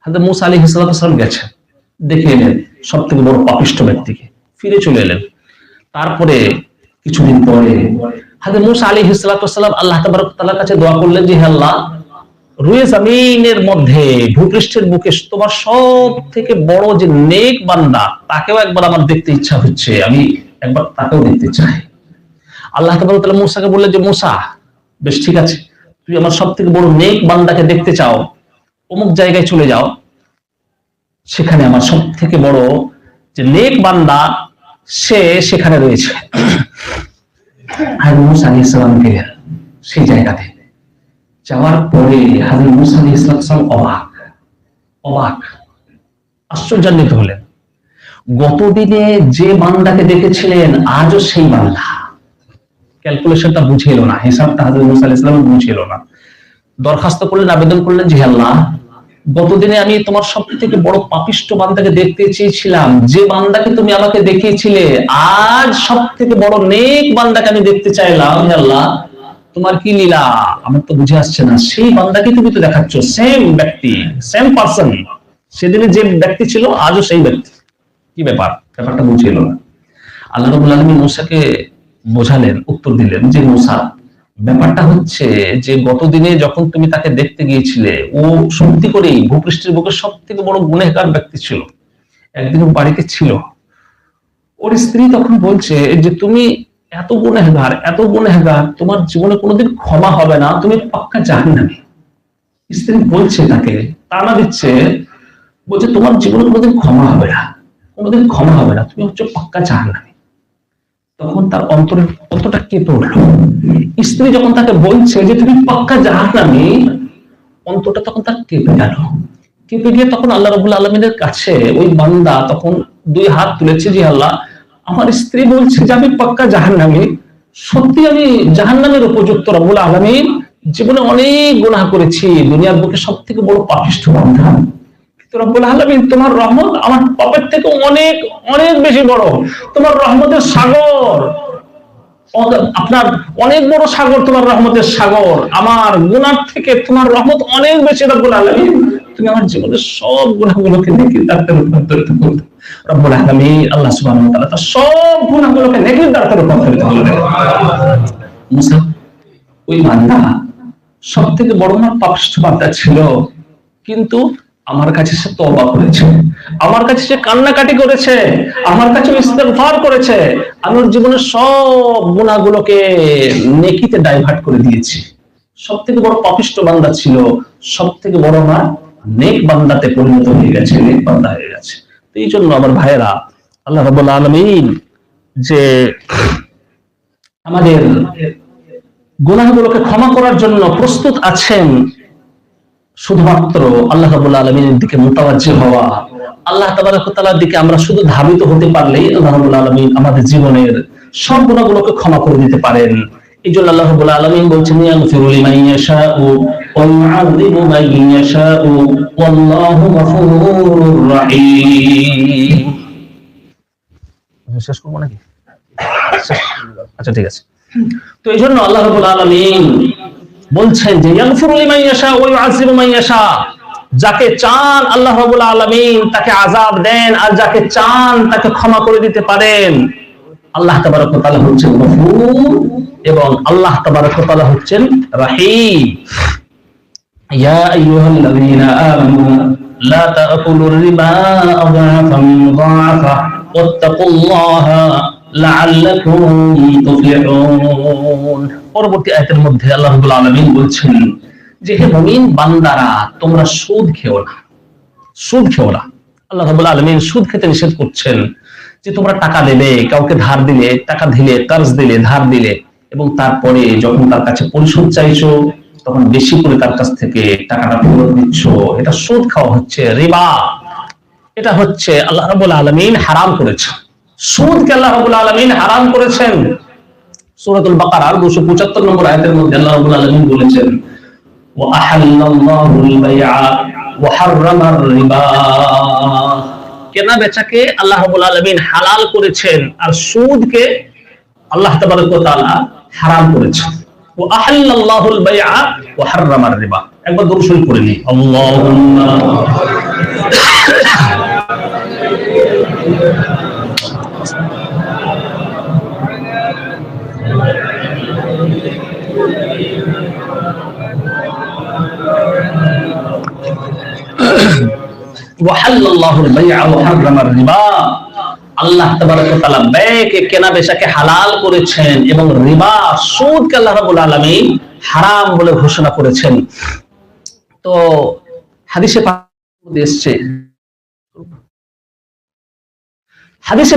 হযরত মূসা আলাইহিস সালাম গেছেন, দেখে এলেন সবথেকে বড় পাপিষ্ঠ ব্যক্তিকে, ফিরে চলে এলেন। তারপরে কিছুদিন পরে হযরত মূসা আলাইহিস সালাম আল্লাহ তাবারক তাআলার কাছে দোয়া করলেন যে হে আল্লাহ, রুয়ে জমিনের মধ্যে ভূপৃষ্ঠের বুকে তোমার সব থেকে বড় যে নেক বান্দা, তাকেও একবার আমার দেখতে ইচ্ছা হচ্ছে, আমি একবার তাকেও দেখতে চাই। আল্লাহ তাবারক তাআলা মূসাকে বললেন যে মূসা, বেশ ঠিক আছে, তুই আমার সব থেকে বড় নেক বান্দাকে দেখতে চাও, অমুক জায়গায় চলে যাও, সেখানে আমার সব থেকে বড় যে নেক বান্দা সে সেখানে রয়েছে। আর মূসা আলাইহিস সালাম গেলেন সেই জায়গাতে। যাওয়ার পরে হযরত মূসা আলাইহিস সালাম অবাক আশ্চর্যান্বিত হলেন। গতদিনে যে বান্দাকে দেখেছিলেন আজও সেই বান্দা। ক্যালকুলেশনটা বুঝে এলো না, হিসাবটা হযরত মূসা আলাইহিস সালাম বুঝে এলো না। দরখাস্ত করলেন, আবেদন করলেন যে আল্লাহ, গতদিনে আমি তোমার সব থেকে বড় পাপিষ্ঠ বান্দাকে দেখতে চেয়েছিলাম, যে বান্দাকে তুমি আমাকে দেখিয়েছিলে, আজ সব থেকে বড় নেক বান্দাকে আমি দেখতে চাইলাম। হে আল্লাহ, তোমার কি লীলা আমার তো বুঝে আসছে না। সেই বান্দাকে তুমি তো দেখাচ্ছ, সেম ব্যক্তি, সেম পারসন, সেদিনে যে ব্যক্তি ছিল আজও সেই ব্যক্তি, কি ব্যাপার? ব্যাপারটা বুঝে এলো না। আল্লাহ রাব্বুল আলামিন মূসাকে বোঝালেন, উত্তর দিলেন যে মূসা, ব্যাপারটা হচ্ছে যে গতদিনে যখন তুমি তাকে দেখতে গিয়েছিলে, ও সত্যি করেই ভূপৃষ্ঠের বুকে সব থেকে বড় গুনাহগার ব্যক্তি ছিল। একদিন ও বাড়িতে ছিল, ওর স্ত্রী তখন বলছে যে তুমি এত গুনাহগার, এত গুনাহগার, তোমার জীবনে কোনোদিন ক্ষমা হবে না, তুমি পাক্কা জাহান্নামী। স্ত্রী বলছে, তাকে তাড়া দিচ্ছে, বলছে তোমার জীবনে কোনোদিন ক্ষমা হবে না, কোনোদিন ক্ষমা হবে না, তুমি হচ্ছে পাক্কা জাহান্নামী। তখন তার অন্তরে কতটা কেঁপে উঠলো। স্ত্রী যখন তাকে বলছে যে তুমি পাক্কা জাহান্নামী, অন্তরটা তখন তার কেঁপে গেল। কেঁপে গিয়ে তখন আল্লাহ রাব্বুল আলামিনের কাছে ওই বান্দা তখন দুই হাত তুলেছে, যে আল্লাহ, আমার স্ত্রী বলছে যে আমি পাক্কা জাহান্নামী, সত্যি আমি জাহান্নামের উপযুক্ত। রাব্বুল আলামিন, জীবনে অনেক গুনাহ করেছি, দুনিয়ার বুকে সব থেকে বড় পাপিষ্ঠ বান্দা, কিন্তু রব্বুল আলামিন তোমার রহমত আমার পাপের থেকে অনেক অনেক বেশি বড়। তোমার রহমতের সাগর, আপনার অনেক বড় সাগর, তোমার রহমতের সাগর, আমার গুনাহ থেকে তোমার রহমত অনেক বেশি। রব্বুল আলামিন, তুমি আমার জীবনের সব গুনাহগুলোকে নেকির দ্বারাতে রূপান্তরিত করে দাও। রব্বুল আলামিন আল্লাহ সুবহানাহু ওয়া তাআলা তার সব গুনাহগুলোকে নেকির দ্বারাতে রূপান্তরিত করে দেন। মুসা, ওই বান্দা সব থেকে বড় না পাপিষ্ঠ বান্দা ছিল, কিন্তু আমার কাছে সে তওবা করেছে, আমার কাছে সে কান্নাকাটি করেছে, আমার কাছে ইস্তেগফার করেছে, আমি ওর জীবনের সব গুনাহগুলোকে নেকিতে ডাইভার্ট করে দিয়েছি। সব থেকে বড় পাপিষ্ঠ বান্দা ছিল, সব থেকে বড় আমার নেক বান্দাতে পরিণত হয়ে গেছে, নেক বান্দা হয়ে গেছে। তো এই জন্য আমার ভাইয়েরা, আল্লাহ রাব্বুল আলামিন যে আমাদের গুনাহগুলোকে ক্ষমা করার জন্য প্রস্তুত আছেন, শুধুমাত্র আল্লাহ রাব্বুল আলামিনের দিকে মুতাওয়াজ্জিহ হওয়া, আল্লাহ তাবারক ওয়া তাআলার দিকে আমরা শুধু ধাবিত হতে পারলেই আল্লাহ রাব্বুল আলামিন আমাদের জীবনের সব গুনাহগুলোকে ক্ষমা করে দিতে পারেন। এইজন্য আল্লাহ রাব্বুল আলামিন বলছেন, ইয়াগফিরু লিমান ইয়াশাউ ওয়া ইউআযিবু মান ইয়াশাউ ওয়াল্লাহু গফুরুর রাহিম। শেষ করব নাকি? আচ্ছা ঠিক আছে। তো এইজন্য আল্লাহ রাব্বুল আলামিন বলছেন যে ইয়াগফিরু লিমান ইয়াশা ওয়া ইউআযিবু মান ইয়াশা, যাকে চান আল্লাহ রাব্বুল আলামিন তাকে আযাব দেন, আর যাকে চান তাকে ক্ষমা করে দিতে পারেন। আল্লাহ তাবারক ওয়া তাআলা হচ্ছেন গফুর এবং আল্লাহ তাবারক ওয়া তাআলা হচ্ছেন রাহিম। ইয়া আইয়ুহাল্লাযীনা আমানু লা তা'কুলুর রিবা আযআফান মুযাআফা ওয়াত্তাকুল্লাহা লাআল্লাকুম তুফলিহুন। পরবর্তী আয়াতের মধ্যে আল্লাহ রাব্বুল আলামিন বলছেন যে হে মুমিন বান্দারা, তোমরা সুদ খেও না, সুদ খেও না। আল্লাহ রাব্বুল আলামিন সুদ খেতে নিষেধ করছেন যে তোমরা টাকা দেবে, কাউকে ধার দিলে, টাকা দিলে, কর্জ দিলে, ধার দিলে, এবং তারপরে যখন তার কাছে পরিশোধ চাইছো তখন বেশি করে তার কাছ থেকে টাকাটা ফেরত দিচ্ছ, এটা সুদ খাওয়া হচ্ছে, রিবা। এটা হচ্ছে আল্লাহ রাব্বুল আলামিন হারাম করেছেন। সুদকে আল্লাহ রাব্বুল আলামিন হারাম করেছেন। সূরাতুল বাকারার 275 নম্বর আয়াতের মধ্যে আল্লাহ রাব্বুল আলামিন বলেছেন, ওয়া আহাল্লাল্লাহুল বাইআ ওয়া হাররামার রিবা। কেনা বেচাকে আল্লাহ রাব্বুল আলামিন হালাল করেছেন, আর সুদকে আল্লাহ তাবারক ওয়া তাআলা হারাম করেছেন। ওয়া আহাল্লাল্লাহুল বাইআ ওয়া হাররামার রিবা। একবার দরুদ শরীফ পড়ে নিই। আল্লাহুম্মা ওয়াহাল্লাল্লাহুল বাইআ ওয়া হাররামার রিবা। আল্লাহ তাবারক ওয়া তাআলা ব্যয়কে, কেনা বেচাকে হালাল করেছেন এবং রিবা, সুদকে আল্লাহ রাব্বুল আলামিন হারাম বলে ঘোষণা করেছেন। তো হাদিসে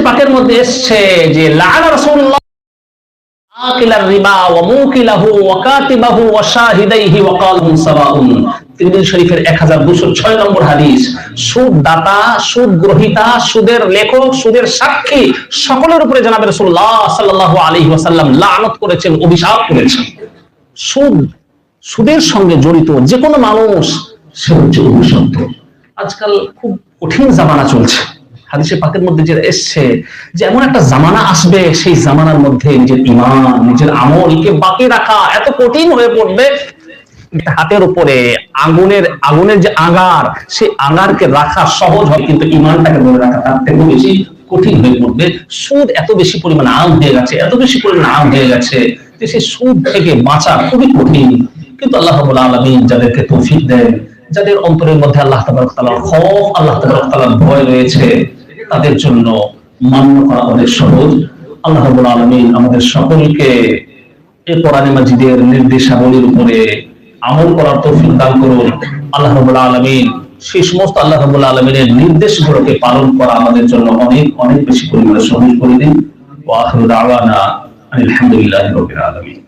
পাকের মধ্যে এসছে যে লাআনা রাসূলুল্লাহ আকিলার রিবা ওয়া মুকিলাহু ওয়া কাতিবাহু ওয়া শাহিদাইহি ওয়া ক্বালুম সাওয়াউন। তিরমিজি শরীফের 1206 নম্বর হাদিস। সুদ দাতা, সুদ গ্রহীতা, সুদের লেখক, সুদের সাক্ষী সকলের উপরে জনাবে রাসূলুল্লাহ সাল্লাল্লাহু আলাইহি ওয়াসাল্লাম লানত করেছেন, অভিশাপ করেছেন। সুদের সঙ্গে জড়িত যে কোনো মানুষ সে হচ্ছে অভিশপ্ত। আজকাল খুব কঠিন জামানা চলছে। হাদিসে পাকের মধ্যে যে এসছে যে এমন একটা জামানা আসবে, সেই জামানার মধ্যে নিজের ঈমান, নিজের আমলকে বাকি রাখা এত কঠিন হয়ে পড়বে, হাতের উপরে আগুনের যে আগার, সেই আগারকে রাখা সহজ হয়, কিন্তু ঈমানটাকে ধরে রাখা তার থেকে বেশি কঠিন হয়ে পড়বে। সুদ এত বেশি পরিমাণ আম হয়ে গেছে, এত বেশি পরিমাণ আম হয়ে গেছে যে সেই সুদ থেকে বাঁচা খুবই কঠিন। কিন্তু আল্লাহ রাব্বুল আলামিন যাদেরকে তৌফিক দেন, যাদের অন্তরের মধ্যে আল্লাহ তাবারক ওয়া তাআলার খৌফ, আল্লাহ তাবারক ওয়া তাআলার ভয় রয়েছে, তাদের জন্য মান্য করা অনেক সহজ। আল্লাহ রাব্বুল আলামিন আমাদের সকলকে এই কোরআন মাজিদের নির্দেশাবলীর উপরে আমল করার তৌফিক দান করুন। আল্লাহ রাব্বুল আলামিন সেই সমস্ত আল্লাহ রাব্বুল আলামিনের নির্দেশগুলোকে পালন করা আমাদের জন্য অনেক অনেক বেশি পরিমাণে সহজ করে দিন। ওয়া আখিরু দাওয়ানা আলহামদুলিল্লাহি রাব্বিল আলামিন।